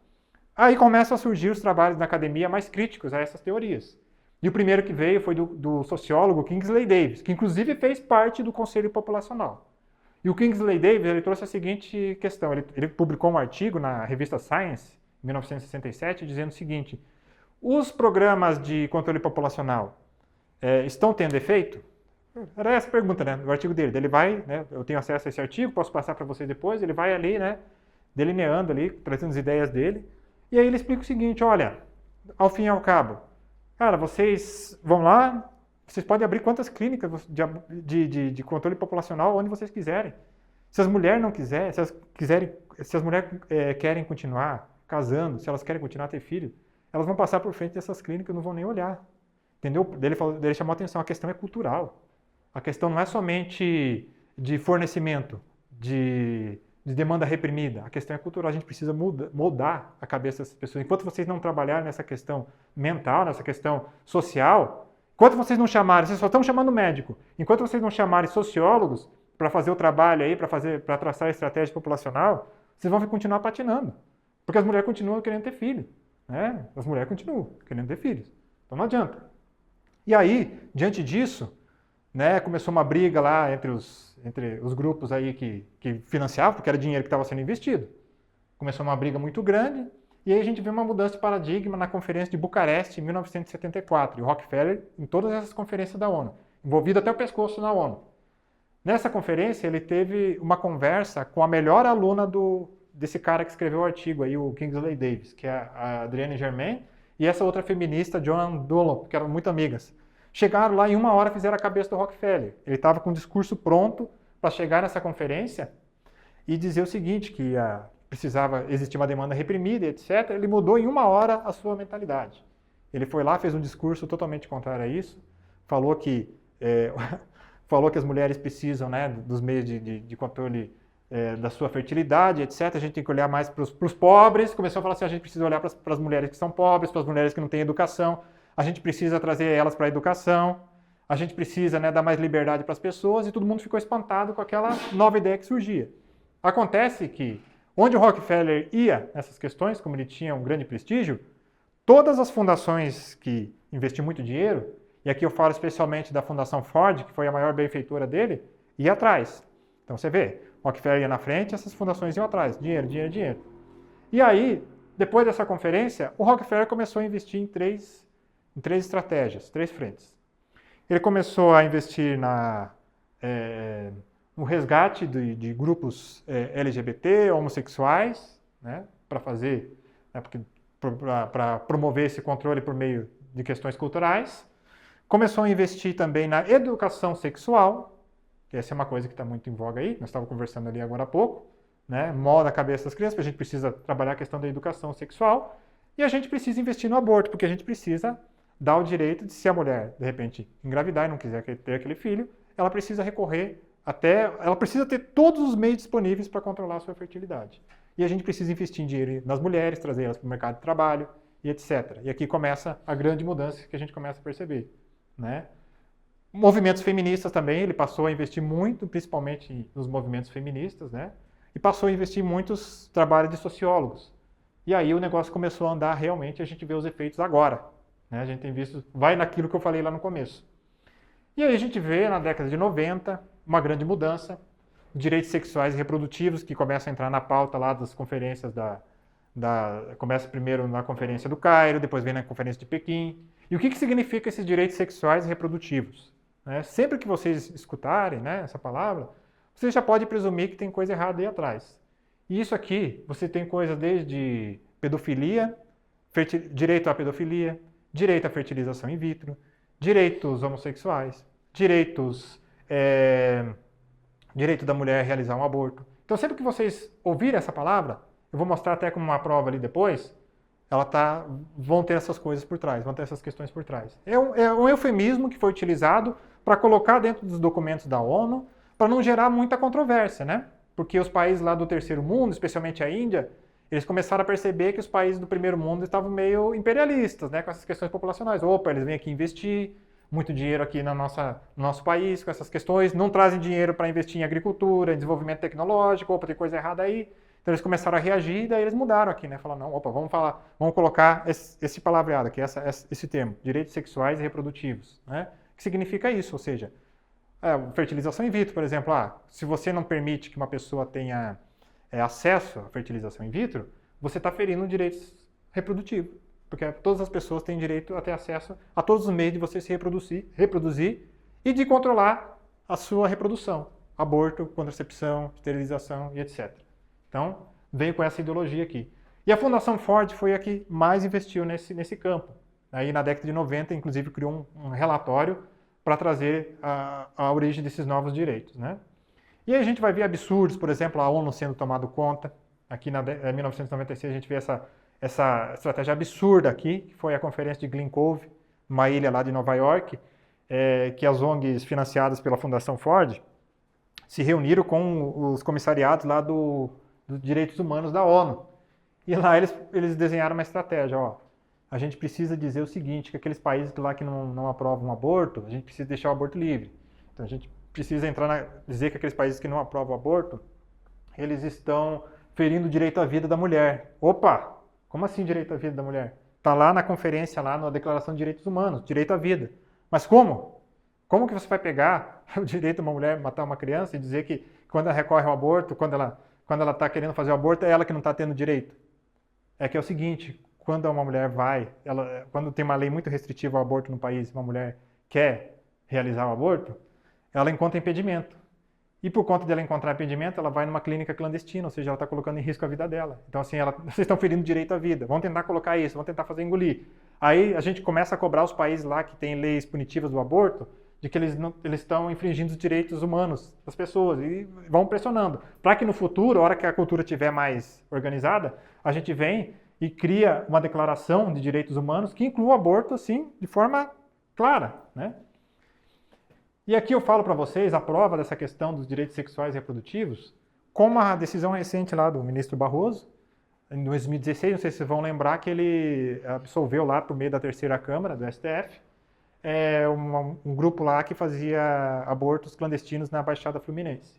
Speaker 1: Aí começam a surgir os trabalhos na academia mais críticos a essas teorias. E o primeiro que veio foi do sociólogo Kingsley Davis, que inclusive fez parte do Conselho Populacional. E o Kingsley Davis ele trouxe a seguinte questão, ele publicou um artigo na revista Science, em 1967, dizendo o seguinte, os programas de controle populacional estão tendo efeito? Era essa a pergunta, né, do artigo dele. Ele vai, né, eu tenho acesso a esse artigo, posso passar para vocês depois, ele vai ali, né, delineando ali, trazendo as ideias dele, e aí ele explica o seguinte, olha, ao fim e ao cabo, cara, vocês vão lá, vocês podem abrir quantas clínicas de controle populacional onde vocês quiserem. Se as mulheres não quiserem, se as mulheres querem continuar casando, se elas querem continuar a ter filho, elas vão passar por frente dessas clínicas e não vão nem olhar. Entendeu? Ele chamou a atenção, a questão é cultural. A questão não é somente de fornecimento de de demanda reprimida. A questão é cultural, a gente precisa moldar a cabeça dessas pessoas. Enquanto vocês não trabalharem nessa questão mental, nessa questão social, enquanto vocês não chamarem, vocês só estão chamando médico, enquanto vocês não chamarem sociólogos para fazer o trabalho aí, para traçar a estratégia populacional, vocês vão continuar patinando. Porque as mulheres continuam querendo ter filho. Né? As mulheres continuam querendo ter filhos. Então não adianta. E aí, diante disso, né, começou uma briga lá entre os grupos aí que financiavam, porque era dinheiro que estava sendo investido. Começou uma briga muito grande, e aí a gente viu uma mudança de paradigma na Conferência de Bucareste, em 1974, e o Rockefeller em todas essas conferências da ONU, envolvido até o pescoço na ONU. Nessa conferência, ele teve uma conversa com a melhor aluna desse cara que escreveu o artigo aí, o Kingsley Davis, que é a Adrienne Germain, e essa outra feminista, Joan Dunlop, que eram muito amigas. Chegaram lá e em 1 hora fizeram a cabeça do Rockefeller. Ele estava com o discurso pronto para chegar nessa conferência e dizer o seguinte, que precisava existir uma demanda reprimida, etc. Ele mudou em 1 hora a sua mentalidade. Ele foi lá, fez um discurso totalmente contrário a isso, falou que as mulheres precisam, né, dos meios de controle da sua fertilidade, etc. A gente tem que olhar mais para os pobres. Começou a falar assim, a gente precisa olhar para as mulheres que são pobres, para as mulheres que não têm educação. A gente precisa trazer elas para a educação, a gente precisa, né, dar mais liberdade para as pessoas, e todo mundo ficou espantado com aquela nova ideia que surgia. Acontece que, onde o Rockefeller ia nessas questões, como ele tinha um grande prestígio, todas as fundações que investiam muito dinheiro, e aqui eu falo especialmente da Fundação Ford, que foi a maior benfeitora dele, ia atrás. Então você vê, Rockefeller ia na frente, essas fundações iam atrás, dinheiro, dinheiro, dinheiro. E aí, depois dessa conferência, o Rockefeller começou a investir em três estratégias, 3 frentes. Ele começou a investir no resgate de grupos LGBT, homossexuais, né, para promover esse controle por meio de questões culturais. Começou a investir também na educação sexual, que essa é uma coisa que está muito em voga aí, nós estávamos conversando ali agora há pouco, né, molda a cabeça das crianças, a gente precisa trabalhar a questão da educação sexual, e a gente precisa investir no aborto, porque a gente precisa dá o direito de, se a mulher, de repente, engravidar e não quiser ter aquele filho, ela precisa ela precisa ter todos os meios disponíveis para controlar a sua fertilidade. E a gente precisa investir em dinheiro nas mulheres, trazer elas para o mercado de trabalho e etc. E aqui começa a grande mudança que a gente começa a perceber. Né? Movimentos feministas também, ele passou a investir muito, principalmente nos movimentos feministas, né? E passou a investir em muitos trabalhos de sociólogos. E aí o negócio começou a andar realmente, a gente vê os efeitos agora. A gente tem visto, vai naquilo que eu falei lá no começo. E aí a gente vê na década de 90 uma grande mudança, direitos sexuais e reprodutivos que começam a entrar na pauta lá das conferências começa primeiro na conferência do Cairo, depois vem na conferência de Pequim. E o que significa esses direitos sexuais e reprodutivos? Sempre que vocês escutarem, né, essa palavra, vocês já podem presumir que tem coisa errada aí atrás. E isso aqui, você tem coisa desde pedofilia, direito à pedofilia, direito à fertilização in vitro, direitos homossexuais, direito da mulher realizar um aborto. Então, sempre que vocês ouvirem essa palavra, eu vou mostrar até como uma prova ali depois, vão ter essas coisas por trás, vão ter essas questões por trás. É um eufemismo que foi utilizado para colocar dentro dos documentos da ONU, para não gerar muita controvérsia, né? Porque os países lá do terceiro mundo, especialmente a Índia, eles começaram a perceber que os países do primeiro mundo estavam meio imperialistas, né, com essas questões populacionais. Opa, eles vêm aqui investir muito dinheiro aqui no nosso país com essas questões, não trazem dinheiro para investir em agricultura, em desenvolvimento tecnológico, opa, tem coisa errada aí. Então eles começaram a reagir e daí eles mudaram aqui, né? Falaram, não, opa, vamos colocar esse palavreado aqui, esse termo, direitos sexuais e reprodutivos, né? O que significa isso? Ou seja, fertilização in vitro, por exemplo, se você não permite que uma pessoa tenha acesso à fertilização in vitro, você está ferindo direitos reprodutivos, porque todas as pessoas têm direito a ter acesso a todos os meios de você se reproduzir e de controlar a sua reprodução, aborto, contracepção, esterilização e etc. Então, veio com essa ideologia aqui. E a Fundação Ford foi a que mais investiu nesse campo. Aí, na década de 90, inclusive, criou um relatório para trazer a origem desses novos direitos, né? E aí a gente vai ver absurdos, por exemplo, a ONU sendo tomado conta. Aqui em 1996 a gente vê essa estratégia absurda aqui, que foi a conferência de Glen Cove, uma ilha lá de Nova York, que as ONGs financiadas pela Fundação Ford se reuniram com os comissariados lá dos direitos humanos da ONU. E lá eles desenharam uma estratégia, ó. A gente precisa dizer o seguinte, que aqueles países lá que não aprovam o aborto, a gente precisa deixar o aborto livre. Então a gente precisa dizer que aqueles países que não aprovam o aborto, eles estão ferindo o direito à vida da mulher. Opa! Como assim direito à vida da mulher? Está lá na conferência, lá na Declaração de Direitos Humanos, direito à vida. Mas como? Como que você vai pegar o direito de uma mulher matar uma criança e dizer que quando ela recorre ao aborto, quando ela está querendo fazer o aborto, é ela que não está tendo direito? É que é o seguinte, quando uma mulher quando tem uma lei muito restritiva ao aborto no país, uma mulher quer realizar o aborto, ela encontra impedimento. E por conta dela encontrar impedimento, ela vai numa clínica clandestina, ou seja, ela está colocando em risco a vida dela. Então, assim, vocês estão ferindo o direito à vida, vão tentar colocar isso, vão tentar fazer engolir. Aí a gente começa a cobrar os países lá que têm leis punitivas do aborto, de que eles estão infringindo os direitos humanos das pessoas, e vão pressionando. Para que no futuro, a hora que a cultura estiver mais organizada, a gente vem e cria uma declaração de direitos humanos que inclua o aborto, assim, de forma clara, né? E aqui eu falo para vocês a prova dessa questão dos direitos sexuais e reprodutivos, com uma decisão recente lá do ministro Barroso, em 2016, não sei se vocês vão lembrar que ele absolveu lá por meio da terceira Câmara, do STF, um grupo lá que fazia abortos clandestinos na Baixada Fluminense.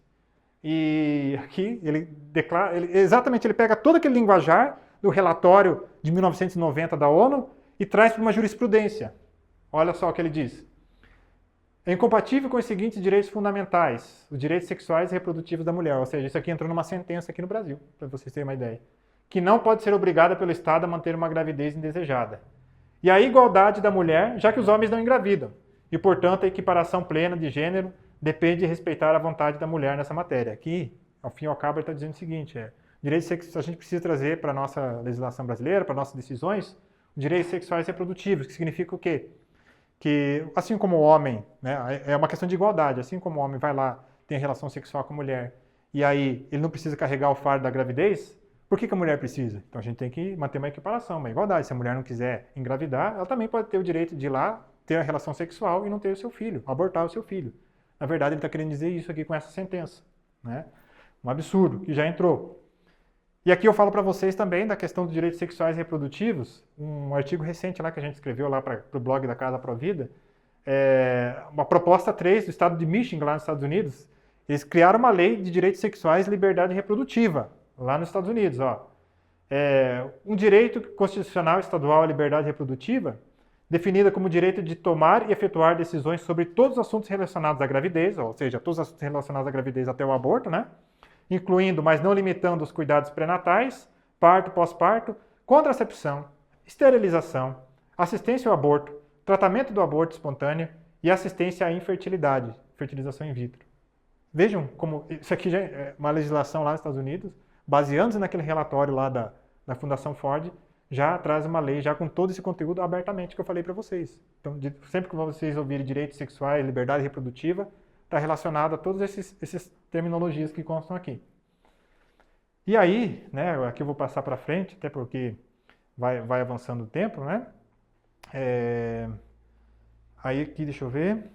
Speaker 1: E aqui ele declara, exatamente, ele pega todo aquele linguajar do relatório de 1990 da ONU e traz para uma jurisprudência. Olha só o que ele diz. É incompatível com os seguintes direitos fundamentais, os direitos sexuais e reprodutivos da mulher, ou seja, isso aqui entrou numa sentença aqui no Brasil, para vocês terem uma ideia, que não pode ser obrigada pelo Estado a manter uma gravidez indesejada. E a igualdade da mulher, já que os homens não engravidam, e portanto a equiparação plena de gênero depende de respeitar a vontade da mulher nessa matéria. Aqui, ao fim e ao cabo, ele está dizendo o seguinte, direitos sexuais, a gente precisa trazer para a nossa legislação brasileira, para nossas decisões, direitos sexuais e reprodutivos, que significa o quê? Que, assim como o homem, né, é uma questão de igualdade, assim como o homem vai lá, tem relação sexual com a mulher, e aí ele não precisa carregar o fardo da gravidez, por que a mulher precisa? Então a gente tem que manter uma equiparação, uma igualdade. Se a mulher não quiser engravidar, ela também pode ter o direito de ir lá, ter a relação sexual e não ter o seu filho, abortar o seu filho. Na verdade, ele está querendo dizer isso aqui com essa sentença, né? Um absurdo, que já entrou. E aqui eu falo para vocês também da questão dos direitos sexuais e reprodutivos, um artigo recente lá que a gente escreveu lá para o blog da Casa Pro Vida, uma proposta 3 do estado de Michigan, lá nos Estados Unidos, eles criaram uma lei de direitos sexuais e liberdade reprodutiva, lá nos Estados Unidos. Ó. Um direito constitucional estadual à liberdade reprodutiva, definida como direito de tomar e efetuar decisões sobre todos os assuntos relacionados à gravidez, ou seja, todos os assuntos relacionados à gravidez até o aborto, né? Incluindo, mas não limitando, os cuidados pré-natais, parto, pós-parto, contracepção, esterilização, assistência ao aborto, tratamento do aborto espontâneo e assistência à infertilidade, fertilização in vitro. Vejam como isso aqui já é uma legislação lá nos Estados Unidos, baseando-se naquele relatório lá da Fundação Ford, já traz uma lei já com todo esse conteúdo abertamente que eu falei para vocês. Então, sempre que vocês ouvirem direitos sexuais, liberdade reprodutiva, está relacionado a todas essas terminologias que constam aqui. E aí, né, aqui eu vou passar para frente, até porque vai avançando o tempo, né? Aí aqui, deixa eu ver.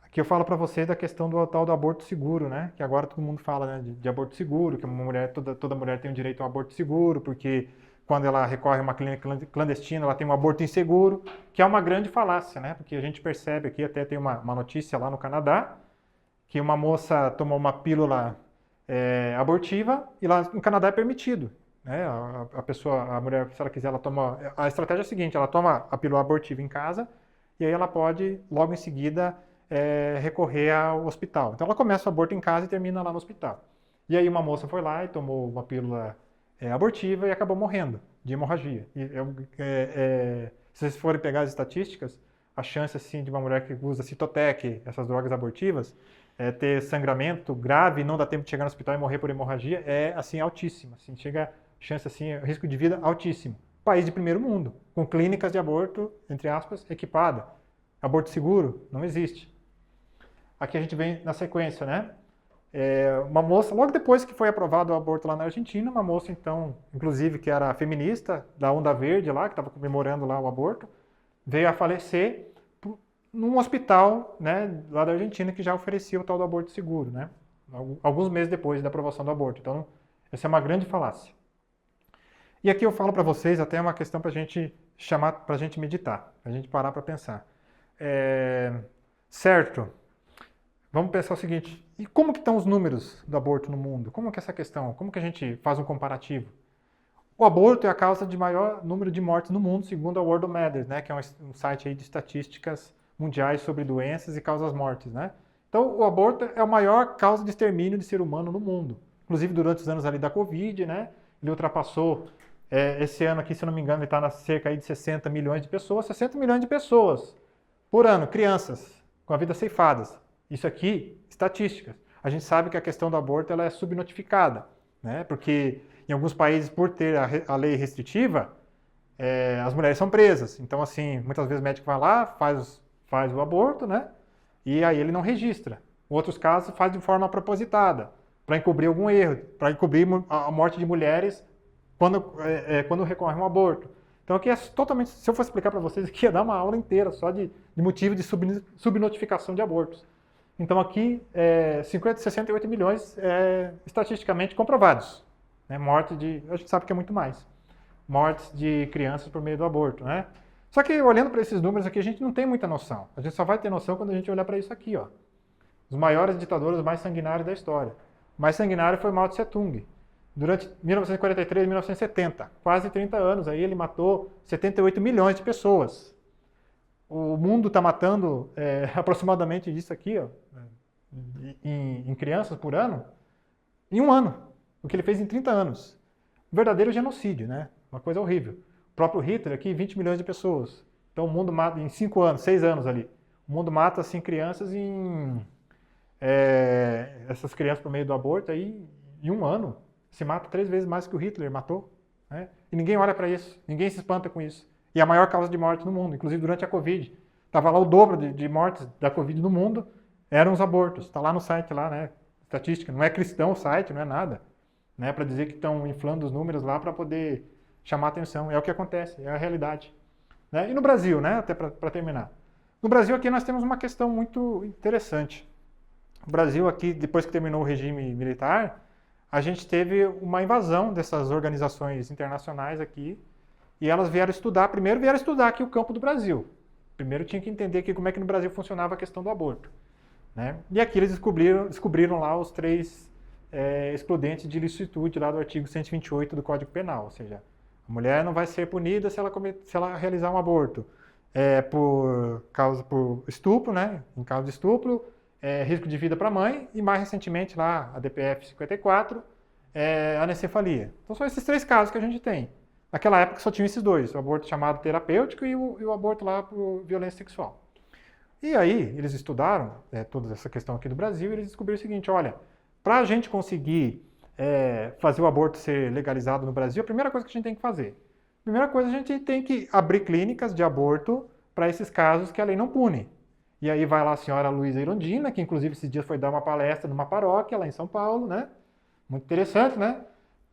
Speaker 1: Aqui eu falo para vocês da questão do tal do aborto seguro, né? Que agora todo mundo fala, né, de aborto seguro, que uma mulher, toda mulher tem o direito a um aborto seguro, porque quando ela recorre a uma clínica clandestina, ela tem um aborto inseguro, que é uma grande falácia, né? Porque a gente percebe aqui, até tem uma notícia lá no Canadá, que uma moça tomou uma pílula abortiva e lá no Canadá é permitido, né? A mulher, se ela quiser, ela toma... A estratégia é a seguinte, ela toma a pílula abortiva em casa e aí ela pode, logo em seguida, recorrer ao hospital. Então ela começa o aborto em casa e termina lá no hospital. E aí uma moça foi lá e tomou uma pílula abortiva e acabou morrendo de hemorragia. Se vocês forem pegar as estatísticas, a chance assim, de uma mulher que usa Citotec, essas drogas abortivas, ter sangramento grave e não dar tempo de chegar no hospital e morrer por hemorragia é assim, altíssima. Assim, chega chance assim, risco de vida altíssimo. País de primeiro mundo, com clínicas de aborto, entre aspas, equipada. Aborto seguro? Não existe. Aqui a gente vem na sequência, né? Uma moça, logo depois que foi aprovado o aborto lá na Argentina, uma moça, então, inclusive, que era feminista, da Onda Verde lá, que estava comemorando lá o aborto, veio a falecer num hospital, né, lá da Argentina que já oferecia o tal do aborto seguro, né? Alguns meses depois da aprovação do aborto. Então, essa é uma grande falácia. E aqui eu falo para vocês até uma questão para a gente chamar, para a gente meditar, para a gente parar para pensar. Certo, vamos pensar o seguinte, e como que estão os números do aborto no mundo? Como que é essa questão? Como que a gente faz um comparativo? O aborto é a causa de maior número de mortes no mundo, segundo a World Matters, né, que é um site aí de estatísticas mundiais sobre doenças e causas mortes, né? Então, o aborto é a maior causa de extermínio de ser humano no mundo. Inclusive, durante os anos ali da Covid, né, ele ultrapassou, esse ano aqui, se eu não me engano, ele está na cerca aí de 60 milhões de pessoas. 60 milhões de pessoas por ano, crianças, com a vida ceifadas. Isso aqui, estatísticas. A gente sabe que a questão do aborto ela é subnotificada, né, porque em alguns países, por ter a lei restritiva, as mulheres são presas. Então, assim, muitas vezes o médico vai lá, faz o aborto, né? E aí ele não registra. Em outros casos, faz de forma propositada, para encobrir algum erro, para encobrir a morte de mulheres quando recorre a um aborto. Então, aqui é totalmente. Se eu fosse explicar para vocês, aqui ia dar uma aula inteira só de motivo de subnotificação de abortos. Então, aqui, 68 milhões estatisticamente comprovados. Né, a gente sabe que é muito mais. Mortes de crianças por meio do aborto, né? Só que olhando para esses números aqui, a gente não tem muita noção. A gente só vai ter noção quando a gente olhar para isso aqui, ó. Os maiores ditadores mais sanguinários da história. O mais sanguinário foi Mao Tse Tung. Durante 1943 e 1970, quase 30 anos, aí ele matou 78 milhões de pessoas. O mundo está matando aproximadamente disso aqui, ó, em crianças por ano, em um ano. O que ele fez em 30 anos. Um verdadeiro genocídio, né? Uma coisa horrível. O próprio Hitler aqui, 20 milhões de pessoas. Então o mundo mata em 5 anos, 6 anos ali. O mundo mata, assim, crianças essas crianças por meio do aborto aí, em um ano, se mata 3 vezes mais que o Hitler matou. Né? E ninguém olha para isso, ninguém se espanta com isso. E a maior causa de morte no mundo, inclusive durante a Covid. Estava lá o dobro de mortes da Covid no mundo, eram os abortos. Está lá no site, lá, né? Estatística. Não é cristão o site, não é nada. Né? Para dizer que estão inflando os números lá para poder chamar atenção. É o que acontece, é a realidade. Né? E no Brasil, né? Até para terminar. No Brasil aqui nós temos uma questão muito interessante. O Brasil aqui, depois que terminou o regime militar, a gente teve uma invasão dessas organizações internacionais aqui e elas primeiro vieram estudar aqui o campo do Brasil. Primeiro tinha que entender aqui como é que no Brasil funcionava a questão do aborto. Né? E aqui eles descobriram lá os 3 excludentes de ilicitude lá do artigo 128 do Código Penal, ou seja, a mulher não vai ser punida se ela realizar um aborto por estupro, né? Em caso de estupro, risco de vida para a mãe e mais recentemente lá a DPF 54, anencefalia. Então são esses 3 casos que a gente tem. Naquela época só tinham esses 2, o aborto chamado terapêutico e o aborto lá por violência sexual. E aí eles estudaram toda essa questão aqui do Brasil e eles descobriram o seguinte, olha, para a gente conseguir fazer o aborto ser legalizado no Brasil, a primeira coisa que a gente tem que fazer, a gente tem que abrir clínicas de aborto para esses casos que a lei não pune. E aí vai lá a senhora Luísa Erundina, que inclusive esses dias foi dar uma palestra numa paróquia lá em São Paulo, né? Muito interessante, né?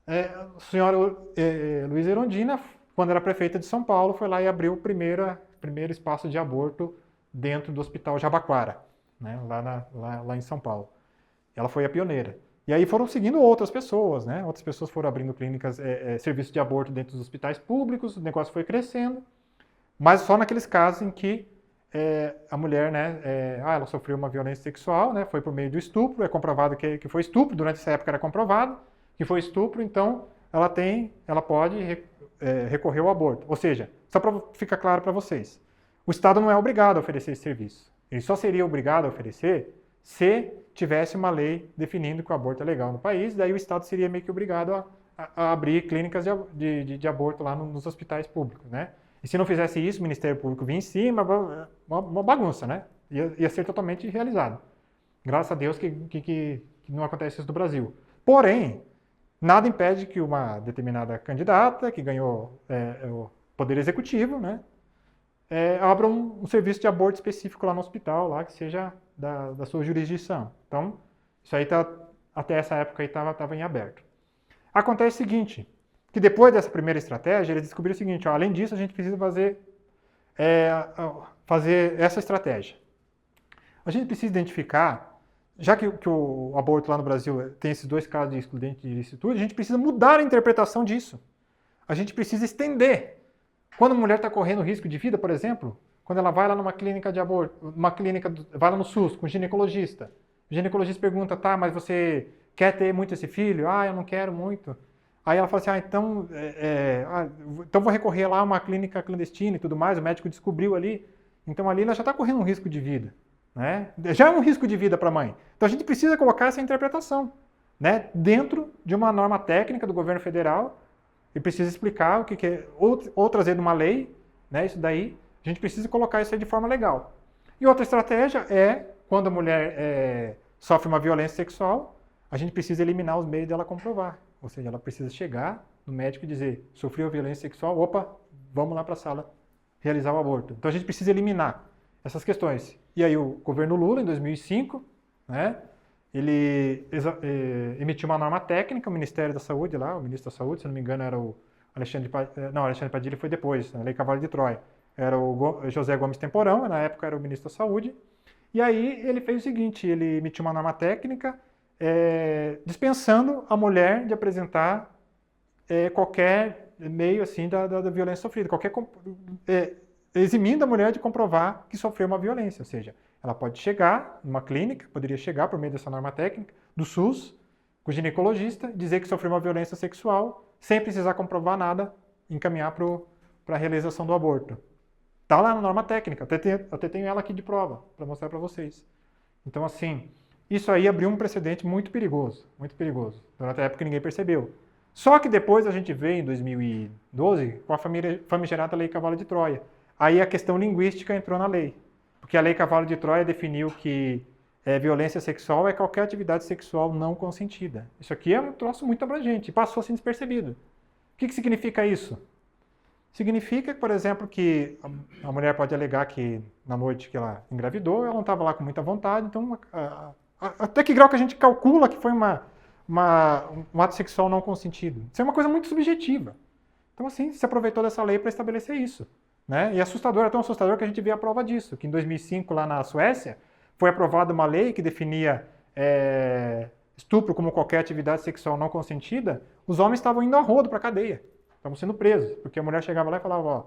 Speaker 1: A senhora Luísa Erundina, quando era prefeita de São Paulo, foi lá e abriu o primeiro espaço de aborto dentro do Hospital Jabaquara, né? Lá em São Paulo. Ela foi a pioneira. E aí foram seguindo outras pessoas, né? Outras pessoas foram abrindo clínicas, serviços de aborto dentro dos hospitais públicos, o negócio foi crescendo, mas só naqueles casos em que a mulher, né, ela sofreu uma violência sexual, né, foi por meio do estupro, é comprovado que foi estupro, durante essa época era comprovado que foi estupro, então ela pode recorrer ao aborto. Ou seja, só para ficar claro para vocês, o Estado não é obrigado a oferecer esse serviço. Ele só seria obrigado a oferecer se tivesse uma lei definindo que o aborto é legal no país, daí o Estado seria meio que obrigado a abrir clínicas de aborto lá nos hospitais públicos, né? E se não fizesse isso, o Ministério Público vinha em cima, uma bagunça, né? Ia ser totalmente realizado. Graças a Deus que não acontece isso no Brasil. Porém, nada impede que uma determinada candidata, que ganhou o poder executivo, né, abra um serviço de aborto específico lá no hospital, lá que seja da sua jurisdição. Então, isso aí até essa época aí estava em aberto. Acontece o seguinte, que depois dessa primeira estratégia, eles descobriram o seguinte, além disso, a gente precisa fazer fazer essa estratégia. A gente precisa identificar, já que o aborto lá no Brasil tem esses 2 casos de excludente de ilicitude, a gente precisa mudar a interpretação disso. A gente precisa estender. Quando a mulher está correndo risco de vida, por exemplo, quando ela vai lá numa clínica de aborto, vai lá no SUS com o ginecologista ginecologista pergunta, tá, mas você quer ter muito esse filho? Ah, eu não quero muito. Aí ela fala assim, então vou recorrer lá a uma clínica clandestina e tudo mais, o médico descobriu ali, então ali ela já está correndo um risco de vida, né? Já é um risco de vida para a mãe. Então a gente precisa colocar essa interpretação, né, dentro de uma norma técnica do governo federal, e precisa explicar o que é, ou trazer de uma lei, né, isso daí, a gente precisa colocar isso aí de forma legal. E outra estratégia é, quando a mulher sofre uma violência sexual, a gente precisa eliminar os meios dela comprovar. Ou seja, ela precisa chegar no médico e dizer, sofreu violência sexual, opa, vamos lá para a sala realizar o aborto. Então a gente precisa eliminar essas questões. E aí o governo Lula, em 2005, né, ele emitiu uma norma técnica, o Ministério da Saúde lá, o ministro da Saúde, se não me engano era o Alexandre Padilha foi depois, a Lei Cavalo de Troia. Era o José Gomes Temporão, na época era o ministro da Saúde. E aí ele fez o seguinte, ele emitiu uma norma técnica dispensando a mulher de apresentar qualquer meio assim da violência sofrida, eximindo a mulher de comprovar que sofreu uma violência, ou seja, ela pode chegar numa clínica, poderia chegar por meio dessa norma técnica do SUS, com o ginecologista, dizer que sofreu uma violência sexual, sem precisar comprovar nada, encaminhar para a realização do aborto. Está lá na norma técnica, até tenho ela aqui de prova, para mostrar para vocês. Então, assim, isso aí abriu um precedente muito perigoso, durante a época que ninguém percebeu. Só que depois a gente veio, em 2012, com a famigerada Lei Cavalo de Troia. Aí a questão linguística entrou na lei, porque a Lei Cavalo de Troia definiu que violência sexual é qualquer atividade sexual não consentida. Isso aqui é um troço muito abrangente, passou assim despercebido. O que significa isso? Significa, por exemplo, que a mulher pode alegar que na noite que ela engravidou, ela não estava lá com muita vontade, então até que grau que a gente calcula que foi um ato sexual não consentido? Isso é uma coisa muito subjetiva. Então, assim, se aproveitou dessa lei para estabelecer isso, né? E é assustador, é tão assustador que a gente vê a prova disso, que em 2005, lá na Suécia, foi aprovada uma lei que definia estupro como qualquer atividade sexual não consentida, os homens estavam indo a rodo para a cadeia. Estavam sendo presos, porque a mulher chegava lá e falava, ó,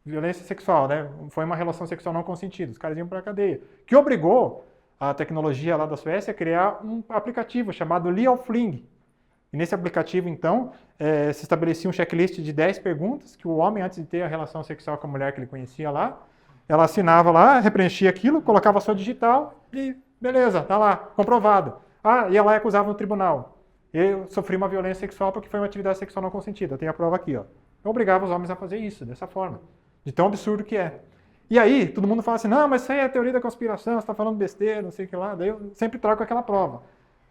Speaker 1: violência sexual, né? Foi uma relação sexual não consentida, os caras iam para a cadeia. Que obrigou a tecnologia lá da Suécia a criar um aplicativo chamado Legal Fling. E nesse aplicativo, então, se estabelecia um checklist de 10 perguntas que o homem, antes de ter a relação sexual com a mulher que ele conhecia lá, ela assinava lá, repreenchia aquilo, colocava a sua digital e beleza, tá lá, comprovado. Ia lá e acusava no tribunal. Eu sofri uma violência sexual porque foi uma atividade sexual não consentida. Eu tenho a prova aqui, ó. Eu obrigava os homens a fazer isso, dessa forma. De tão absurdo que é. E aí, todo mundo fala assim, não, mas isso aí é a teoria da conspiração, você está falando besteira, não sei o que lá. Daí eu sempre trago aquela prova.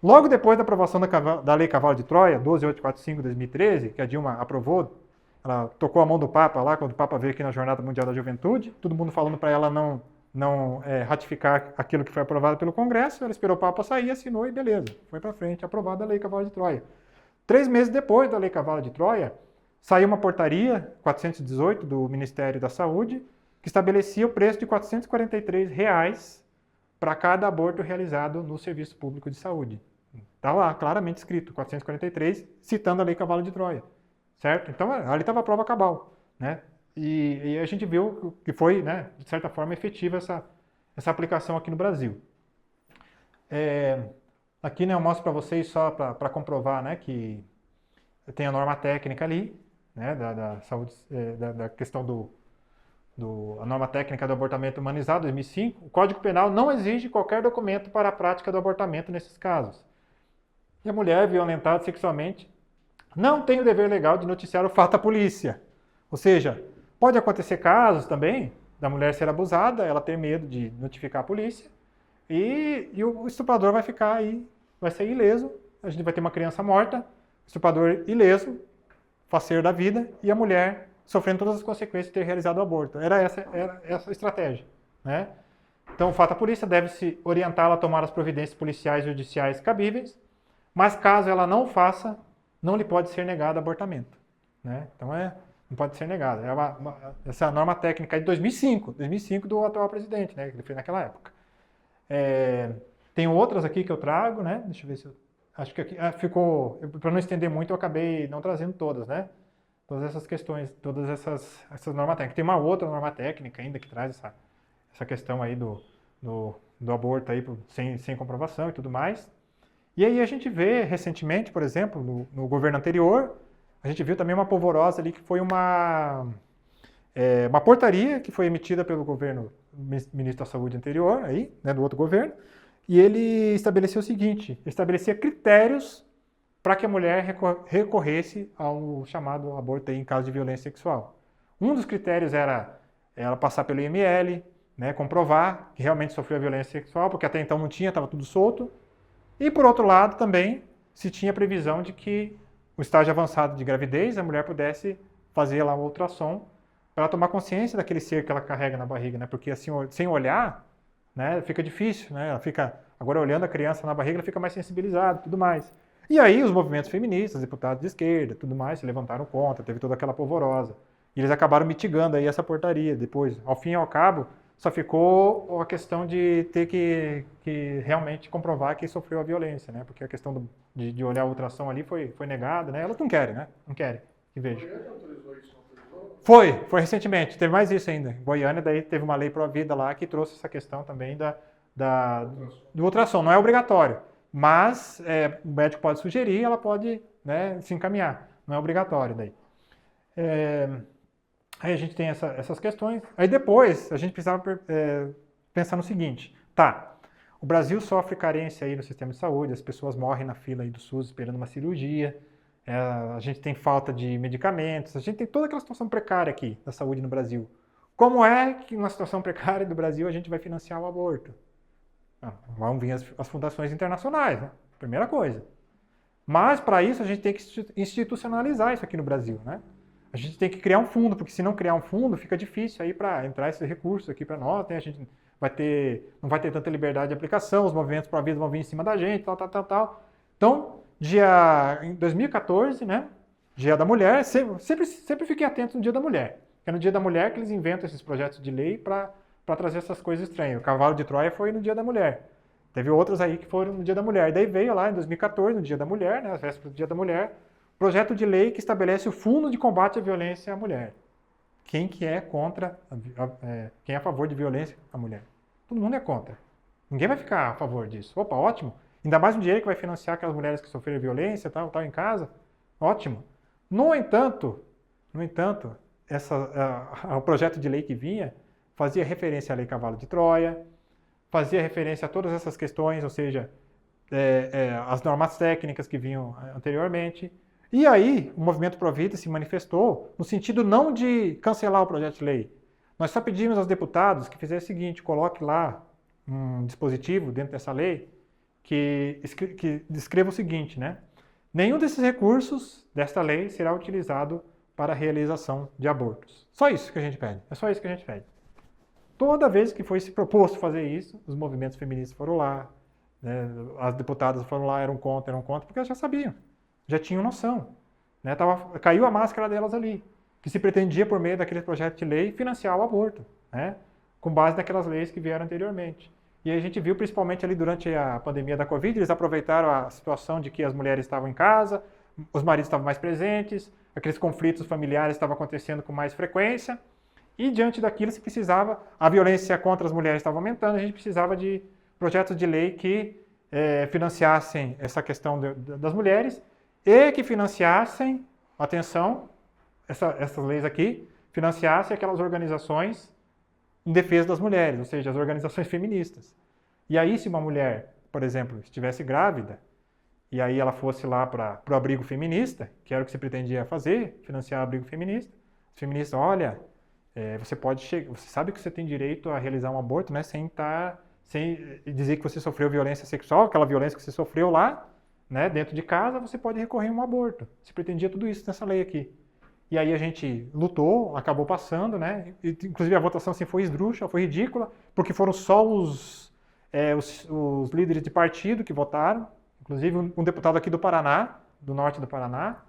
Speaker 1: Logo depois da aprovação da Lei Cavalo de Troia, 12845 de 2013, que a Dilma aprovou, ela tocou a mão do Papa lá, quando o Papa veio aqui na Jornada Mundial da Juventude, todo mundo falando para ela não ratificar aquilo que foi aprovado pelo Congresso, ela esperou o Papa sair, assinou e beleza, foi para frente, aprovada a Lei Cavalo de Troia. 3 meses depois da Lei Cavalo de Troia, saiu uma portaria, 418, do Ministério da Saúde, que estabelecia o preço de R$ 443 para cada aborto realizado no Serviço Público de Saúde. Está lá, claramente escrito, 443, citando a Lei Cavalo de Troia, certo? Então, ali estava a prova cabal, né? E a gente viu que foi, né, de certa forma, efetiva essa aplicação aqui no Brasil. Aqui, né, eu mostro para vocês só para comprovar, né, que tem a norma técnica ali, né, da saúde, da questão a norma técnica do abortamento humanizado, 2005. O Código Penal não exige qualquer documento para a prática do abortamento nesses casos. E a mulher violentada sexualmente não tem o dever legal de noticiar o fato à polícia. Ou seja, pode acontecer casos também da mulher ser abusada, ela ter medo de notificar a polícia, e o estuprador vai ficar aí, vai ser ileso, a gente vai ter uma criança morta, estuprador ileso, faceiro da vida, e a mulher sofrendo todas as consequências de ter realizado o aborto. Era essa a estratégia, né? Então, o fato à polícia deve-se orientá-la a tomar as providências policiais e judiciais cabíveis, mas caso ela não faça, não lhe pode ser negado abortamento, né? Então, não pode ser negada. É essa norma técnica é de 2005 do atual presidente, né, que ele fez naquela época. Tem outras aqui que eu trago, né? Deixa eu ver se eu... Acho que aqui ficou... Para não estender muito, eu acabei não trazendo todas, né? Todas essas questões, todas essas normas técnicas. Tem uma outra norma técnica ainda que traz essa questão aí do aborto aí sem comprovação e tudo mais. E aí a gente vê recentemente, por exemplo, no governo anterior, a gente viu também uma polvorosa ali que foi uma portaria que foi emitida pelo governo, ministro da Saúde anterior, aí, né, do outro governo, e ele estabeleceu o seguinte, ele estabelecia critérios para que a mulher recorresse ao chamado aborto aí em caso de violência sexual. Um dos critérios era ela passar pelo IML, né, comprovar que realmente sofreu a violência sexual, porque até então não tinha, estava tudo solto. E por outro lado também se tinha previsão de que o estágio avançado de gravidez a mulher pudesse fazer lá o ultrassom para ela tomar consciência daquele ser que ela carrega na barriga, né? Porque assim, sem olhar, né, fica difícil, né? Ela fica agora olhando a criança na barriga, ela fica mais sensibilizada, tudo mais. E aí os movimentos feministas, deputados de esquerda, tudo mais, se levantaram contra, teve toda aquela polvorosa. E eles acabaram mitigando aí essa portaria. Depois, ao fim e ao cabo, só ficou a questão de ter que realmente comprovar que sofreu a violência, né? Porque a questão de olhar a ultrassom ali foi negada, né? Elas não querem, né? Não querem que veja.
Speaker 2: Goiânia autorizou isso, não autorizou?
Speaker 1: Foi recentemente. Teve mais isso ainda. Em Goiânia, daí teve uma lei pró-vida lá que trouxe essa questão também do ultrassom. Não é obrigatório, mas o médico pode sugerir, ela pode, né, se encaminhar. Não é obrigatório daí. Aí a gente tem essas questões. Aí depois a gente precisava pensar no seguinte, tá, o Brasil sofre carência aí no sistema de saúde, as pessoas morrem na fila aí do SUS esperando uma cirurgia, a gente tem falta de medicamentos, a gente tem toda aquela situação precária aqui da saúde no Brasil. Como é que numa situação precária do Brasil a gente vai financiar o aborto? Vão vir as fundações internacionais, né? Primeira coisa. Mas para isso a gente tem que institucionalizar isso aqui no Brasil, né? A gente tem que criar um fundo, porque se não criar um fundo, fica difícil aí para entrar esses recursos aqui para nós, né? A gente não vai ter tanta liberdade de aplicação, os movimentos pró-vida vão vir em cima da gente, tal. Então, em 2014, né? Dia da Mulher, sempre fiquem atentos no Dia da Mulher. É no Dia da Mulher que eles inventam esses projetos de lei para trazer essas coisas estranhas. O Cavalo de Troia foi no Dia da Mulher. Teve outros aí que foram no Dia da Mulher. Daí veio lá em 2014, no Dia da Mulher, né? As vésperas do Dia da Mulher, projeto de lei que estabelece o Fundo de Combate à Violência à Mulher. Quem que é contra, quem é a favor de violência à mulher? Todo mundo é contra. Ninguém vai ficar a favor disso. Opa, ótimo. Ainda mais um dinheiro que vai financiar aquelas mulheres que sofreram violência, tal em casa. Ótimo. No entanto, o projeto de lei que vinha fazia referência à Lei Cavalo de Troia, fazia referência a todas essas questões, ou seja, as normas técnicas que vinham anteriormente. E aí, o movimento Pró-Vida se manifestou no sentido não de cancelar o projeto de lei. Nós só pedimos aos deputados que fizessem o seguinte, coloque lá um dispositivo dentro dessa lei que descreva o seguinte, né? Nenhum desses recursos desta lei será utilizado para a realização de abortos. Só isso que a gente pede. É só isso que a gente pede. Toda vez que foi se proposto fazer isso, os movimentos feministas foram lá, né? As deputadas foram lá, eram contra, porque elas já sabiam. Já tinham noção. Né? Caiu a máscara delas ali, que se pretendia, por meio daquele projeto de lei, financiar o aborto, né? Com base naquelas leis que vieram anteriormente. E a gente viu, principalmente ali durante a pandemia da Covid, eles aproveitaram a situação de que as mulheres estavam em casa, os maridos estavam mais presentes, aqueles conflitos familiares estavam acontecendo com mais frequência, e diante daquilo se precisava, a violência contra as mulheres estava aumentando, a gente precisava de projetos de lei que financiassem essa questão das mulheres, e que financiassem, atenção, essas leis aqui, financiassem aquelas organizações em defesa das mulheres, ou seja, as organizações feministas. E aí, se uma mulher, por exemplo, estivesse grávida, e aí ela fosse lá para o abrigo feminista, que era o que se pretendia fazer, financiar o abrigo feminista, os feministas, olha, você sabe que você tem direito a realizar um aborto, né, sem dizer que você sofreu violência sexual, aquela violência que você sofreu lá, né, dentro de casa, você pode recorrer a um aborto. Se pretendia tudo isso nessa lei aqui. E aí a gente lutou, acabou passando, né? Inclusive a votação assim, foi esdrúxula, foi ridícula, porque foram só os líderes de partido que votaram. Inclusive um deputado aqui do Paraná, do norte do Paraná,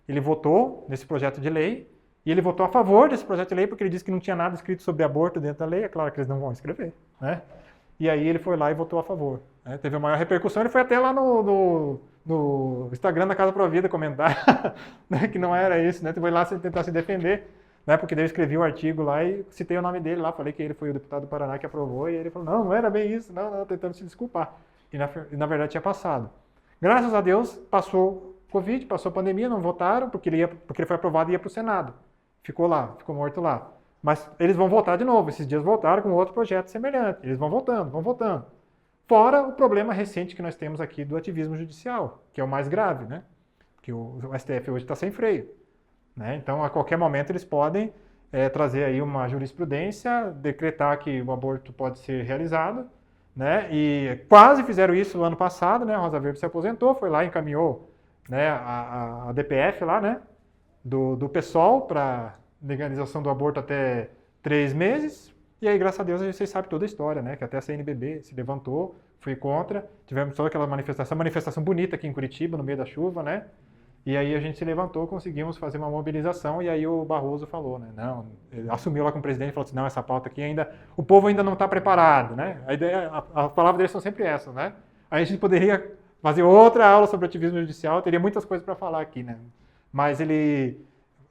Speaker 1: ele votou nesse projeto de lei E ele votou a favor desse projeto de lei porque ele disse que não tinha nada escrito sobre aborto dentro da lei. É claro que eles não vão escrever, né? E aí ele foi lá e votou a favor, né? Teve a maior repercussão. Ele foi até lá no Instagram da Casa Pro Vida comentar né, que não era isso, né? Foi lá tentar se defender, né? Porque daí eu escrevi o artigo lá e citei o nome dele lá. Falei que ele foi o deputado do Paraná que aprovou. E ele falou, não era bem isso, não, tentando se desculpar. E na verdade tinha passado. Graças a Deus passou Covid, passou pandemia, não votaram porque ele foi aprovado e ia para o Senado. Ficou lá, ficou morto lá. Mas eles vão voltar de novo. Esses dias voltaram com outro projeto semelhante. Eles vão voltando, vão voltando. Fora o problema recente que nós temos aqui do ativismo judicial, que é o mais grave, né? Que o STF hoje está sem freio, né? Então, a qualquer momento, eles podem trazer aí uma jurisprudência, decretar que o aborto pode ser realizado, né? E quase fizeram isso no ano passado, né? A Rosa Weber se aposentou, foi lá e encaminhou, né, a DPF lá, né? Do PSOL para legalização do aborto até 3 meses. E aí, graças a Deus, vocês sabem toda a história, né? Que até a CNBB se levantou, foi contra. Tivemos toda aquela manifestação bonita aqui em Curitiba, no meio da chuva, né? E aí a gente se levantou, conseguimos fazer uma mobilização, e aí o Barroso falou, né? Não, ele assumiu lá com o presidente e falou assim, não, essa pauta aqui ainda, o povo ainda não está preparado, né? A palavra deles são sempre essas, né? Aí a gente poderia fazer outra aula sobre ativismo judicial, teria muitas coisas para falar aqui, né? Mas ele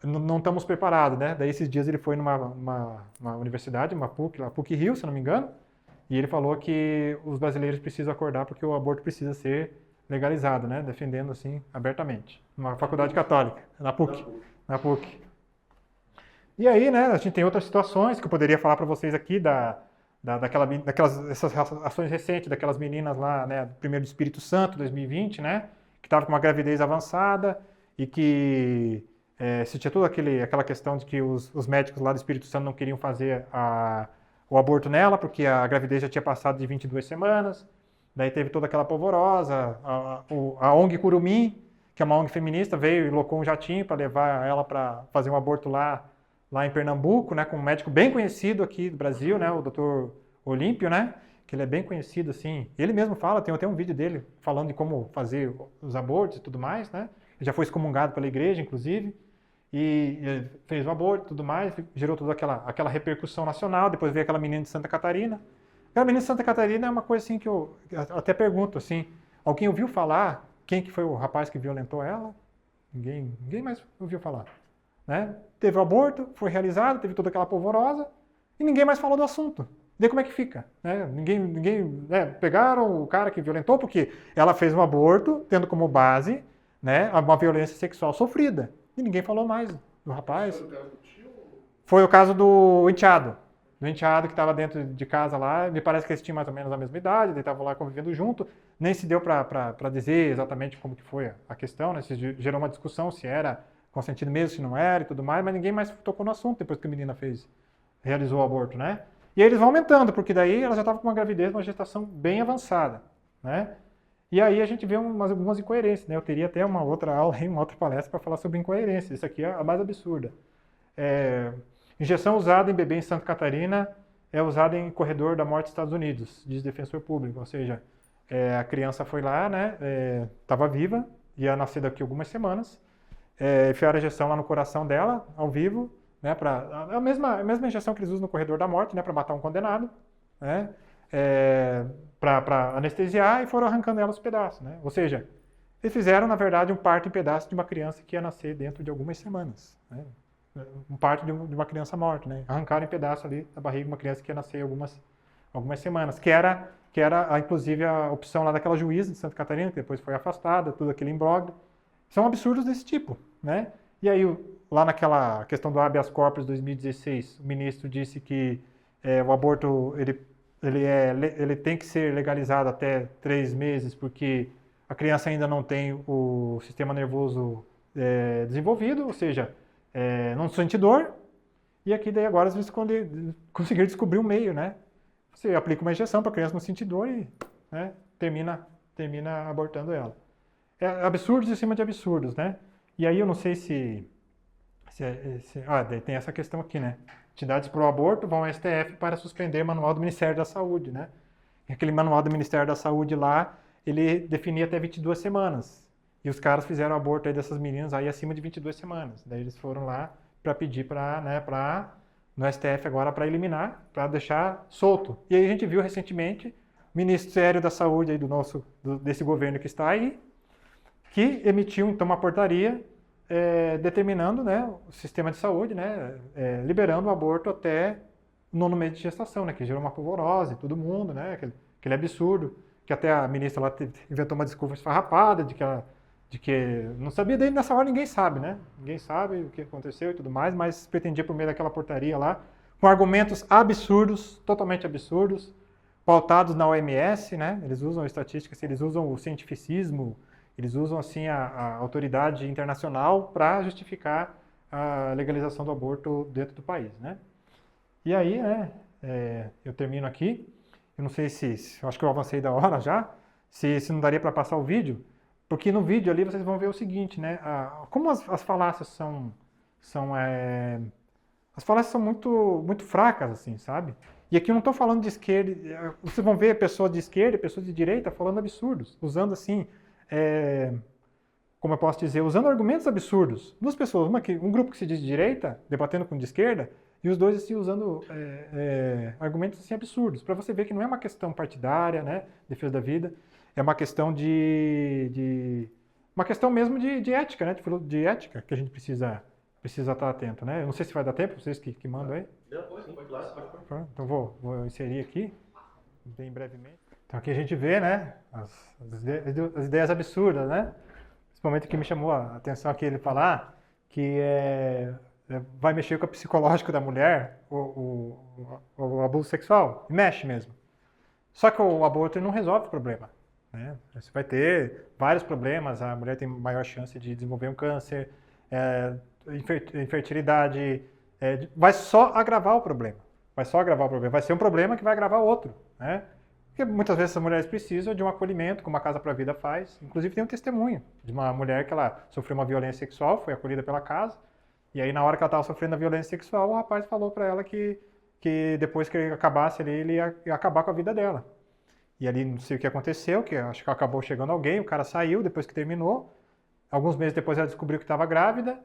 Speaker 1: não estamos preparados, né? Daí esses dias ele foi numa universidade, uma PUC, a PUC Rio, se não me engano, e ele falou que os brasileiros precisam acordar porque o aborto precisa ser legalizado, né? Defendendo assim abertamente. Uma faculdade católica, na PUC. Na PUC. E aí, né, a gente tem outras situações que eu poderia falar para vocês aqui essas ações recentes daquelas meninas lá, né, primeiro do Espírito Santo, 2020, né, que estavam com uma gravidez avançada e que se tinha toda aquela questão de que os médicos lá do Espírito Santo não queriam fazer o aborto nela porque a gravidez já tinha passado de 22 semanas. Daí teve toda aquela polvorosa, a ONG Curumim, que é uma ONG feminista, veio e locou um jatinho para levar ela para fazer um aborto lá em Pernambuco, né, com um médico bem conhecido aqui do Brasil, né, o Dr. Olímpio, né, que ele é bem conhecido, assim. Ele mesmo fala, tem até um vídeo dele falando de como fazer os abortos e tudo mais, né. Ele já foi excomungado pela igreja, inclusive, e fez o aborto e tudo mais, gerou toda aquela repercussão nacional. Depois veio aquela menina de Santa Catarina. Aquela menina de Santa Catarina é uma coisa assim que eu até pergunto, assim, alguém ouviu falar quem que foi o rapaz que violentou ela? Ninguém mais ouviu falar, né? Teve o aborto, foi realizado, teve toda aquela polvorosa e ninguém mais falou do assunto. Vê como é que fica, né? Pegaram o cara que violentou porque ela fez um aborto tendo como base, né, uma violência sexual sofrida. E ninguém falou mais do rapaz. Foi o caso do enteado. Do enteado que estava dentro de casa lá. Me parece que eles tinham mais ou menos a mesma idade, eles estavam lá convivendo junto. Nem se deu para dizer exatamente como que foi a questão, né? Se gerou uma discussão se era consentido mesmo, se não era e tudo mais, mas ninguém mais tocou no assunto depois que a menina realizou o aborto, né? E aí eles vão aumentando, porque daí ela já estava com uma gravidez, uma gestação bem avançada, né? E aí a gente vê algumas incoerências, né? Eu teria até uma outra aula, uma outra palestra para falar sobre incoerência. Isso aqui é a mais absurda. Injeção usada em bebê em Santa Catarina é usada em corredor da morte dos Estados Unidos, diz defensor público. Ou seja, a criança foi lá, né? Estava viva, ia nascer daqui a algumas semanas. Enfiaram a injeção lá no coração dela, ao vivo, né? A mesma injeção que eles usam no corredor da morte, né? Para matar um condenado, né? Para anestesiar, e foram arrancando ela aos pedaços, né? Ou seja, eles fizeram, na verdade, um parto em pedaços de uma criança que ia nascer dentro de algumas semanas, né? Um parto de uma criança morta, né? Arrancaram em pedaços ali da barriga uma criança que ia nascer algumas semanas, que era inclusive a opção lá daquela juíza de Santa Catarina, que depois foi afastada, tudo aquele imbróglio. São absurdos desse tipo, né? E aí, lá naquela questão do habeas corpus 2016, o ministro disse que o aborto ele tem que ser legalizado até 3 meses, porque a criança ainda não tem o sistema nervoso desenvolvido, ou seja, não sente dor. E aqui daí agora eles conseguiram descobrir um meio, né? Você aplica uma injeção para a criança não sentir dor e, né, termina abortando ela. Absurdos em cima de absurdos, né? E aí eu não sei tem essa questão aqui, né? Entidades pro aborto vão ao STF para suspender o manual do Ministério da Saúde, né? E aquele manual do Ministério da Saúde lá, ele definia até 22 semanas. E os caras fizeram aborto aí dessas meninas aí acima de 22 semanas. Daí eles foram lá, para pedir no STF agora para eliminar, para deixar solto. E aí a gente viu recentemente o Ministério da Saúde aí desse governo que está aí, que emitiu então uma portaria determinando, né, o sistema de saúde, né, liberando o aborto até o 9º mês de gestação, né, que gerou uma polvorose em todo mundo, né, aquele absurdo, que até a ministra lá inventou uma desculpa esfarrapada de que não sabia, daí nessa hora ninguém sabe, né? Ninguém sabe o que aconteceu e tudo mais, mas pretendia por meio daquela portaria lá, com argumentos absurdos, totalmente absurdos, pautados na OMS, né? Eles usam estatísticas, eles usam o cientificismo, eles usam assim a autoridade internacional para justificar a legalização do aborto dentro do país, né? E aí, né, eu termino aqui. Eu não sei eu acho que eu avancei da hora já, se não daria para passar o vídeo, porque no vídeo ali vocês vão ver o seguinte, né? Como as falácias as falácias são muito fracas, assim, sabe? E aqui eu não estou falando de esquerda, vocês vão ver pessoas de esquerda e pessoas de direita falando absurdos, usando assim, como eu posso dizer, usando argumentos absurdos. Duas pessoas, um grupo que se diz de direita, debatendo com o de esquerda, e os dois assim, usando argumentos assim, absurdos, para você ver que não é uma questão partidária, né, defesa da vida, é uma questão uma questão mesmo de ética, né, de ética que a gente precisa estar atento, né? Eu não sei se vai dar tempo, vocês que mandam aí.
Speaker 2: Depois, claro, pode.
Speaker 1: Então vou inserir aqui, bem brevemente. Então aqui a gente vê, né, as ideias absurdas, né? Principalmente o que me chamou a atenção aqui ele falar que vai mexer com o psicológico da mulher, o abuso sexual, e mexe mesmo. Só que o aborto não resolve o problema, né? Você vai ter vários problemas, a mulher tem maior chance de desenvolver um câncer, infertilidade, vai só agravar o problema. Vai ser um problema que vai agravar outro, né? Porque muitas vezes essas mulheres precisam de um acolhimento, como a Casa Pra Vida faz. Inclusive tem um testemunho de uma mulher que ela sofreu uma violência sexual, foi acolhida pela casa, e aí na hora que ela estava sofrendo a violência sexual, o rapaz falou para ela que depois que ele acabasse ali, ele ia acabar com a vida dela. E ali não sei o que aconteceu, que acho que acabou chegando alguém, o cara saiu depois que terminou. Alguns meses depois ela descobriu que estava grávida,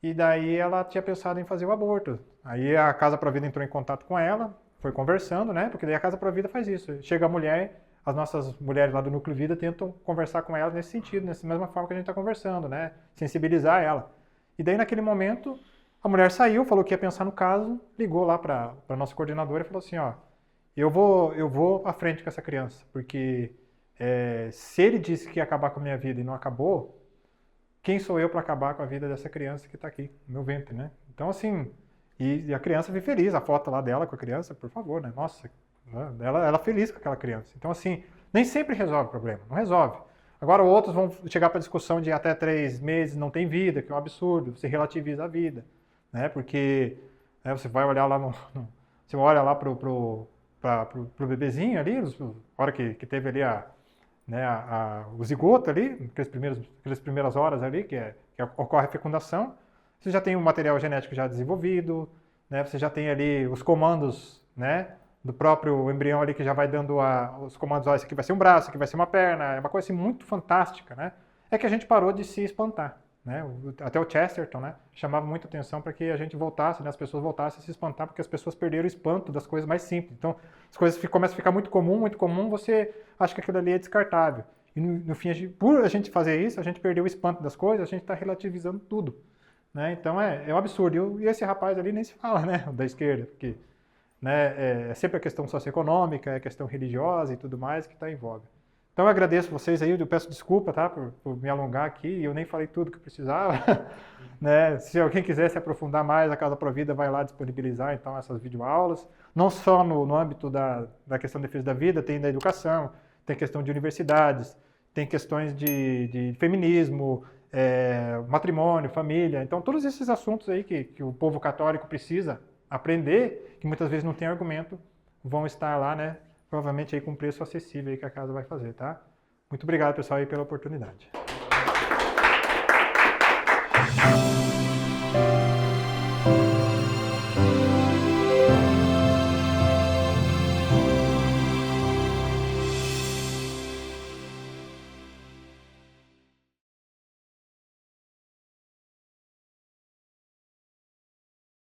Speaker 1: e daí ela tinha pensado em fazer o aborto. Aí a Casa Pra Vida entrou em contato com ela, foi conversando, né? Porque daí a Casa Pra Vida faz isso. Chega a mulher, as nossas mulheres lá do Núcleo Vida tentam conversar com ela nesse sentido, nessa mesma forma que a gente está conversando, né? Sensibilizar ela. E daí naquele momento, a mulher saiu, falou que ia pensar no caso, ligou lá para a nossa coordenadora e falou assim, ó, eu vou à frente com essa criança, porque se ele disse que ia acabar com a minha vida e não acabou, quem sou eu para acabar com a vida dessa criança que está aqui, no meu ventre, né? Então, assim, e a criança vem feliz, a foto lá dela com a criança, por favor, né? Nossa, ela feliz com aquela criança. Então, assim, nem sempre resolve o problema, não resolve. Agora, outros vão chegar para a discussão de até 3 meses não tem vida, que é um absurdo, você relativiza a vida, né? Porque você vai olhar lá você olha lá pro bebezinho ali, a hora que teve ali o zigoto ali, aquelas primeiras horas ali, que ocorre a fecundação, você já tem um material genético já desenvolvido, né? Você já tem ali os comandos, né, do próprio embrião ali que já vai dando os comandos, esse aqui vai ser um braço, esse aqui vai ser uma perna, é uma coisa assim, muito fantástica, né? É que a gente parou de se espantar, né? Até o Chesterton, né, chamava muita atenção para que a gente voltasse, né, as pessoas voltassem a se espantar, porque as pessoas perderam o espanto das coisas mais simples. Então, as coisas começam a ficar muito comum, você acha que aquilo ali é descartável. E no fim, por a gente fazer isso, a gente perdeu o espanto das coisas, a gente está relativizando tudo, né? Então, é um absurdo. E esse rapaz ali nem se fala, né, da esquerda, porque né, é sempre a questão socioeconômica, é a questão religiosa e tudo mais que está em voga. Então eu agradeço vocês aí, eu peço desculpa, tá, por me alongar aqui, eu nem falei tudo que eu precisava, né? Se alguém quiser se aprofundar mais, a Casa Pra Vida vai lá disponibilizar então essas videoaulas, não só no âmbito da questão de defesa da vida, tem da educação, tem questão de universidades, tem questões de feminismo, matrimônio, família, então todos esses assuntos aí que o povo católico precisa aprender, que muitas vezes não tem argumento, vão estar lá, né? Provavelmente aí com preço acessível aí que a casa vai fazer, tá? Muito obrigado, pessoal, aí pela oportunidade.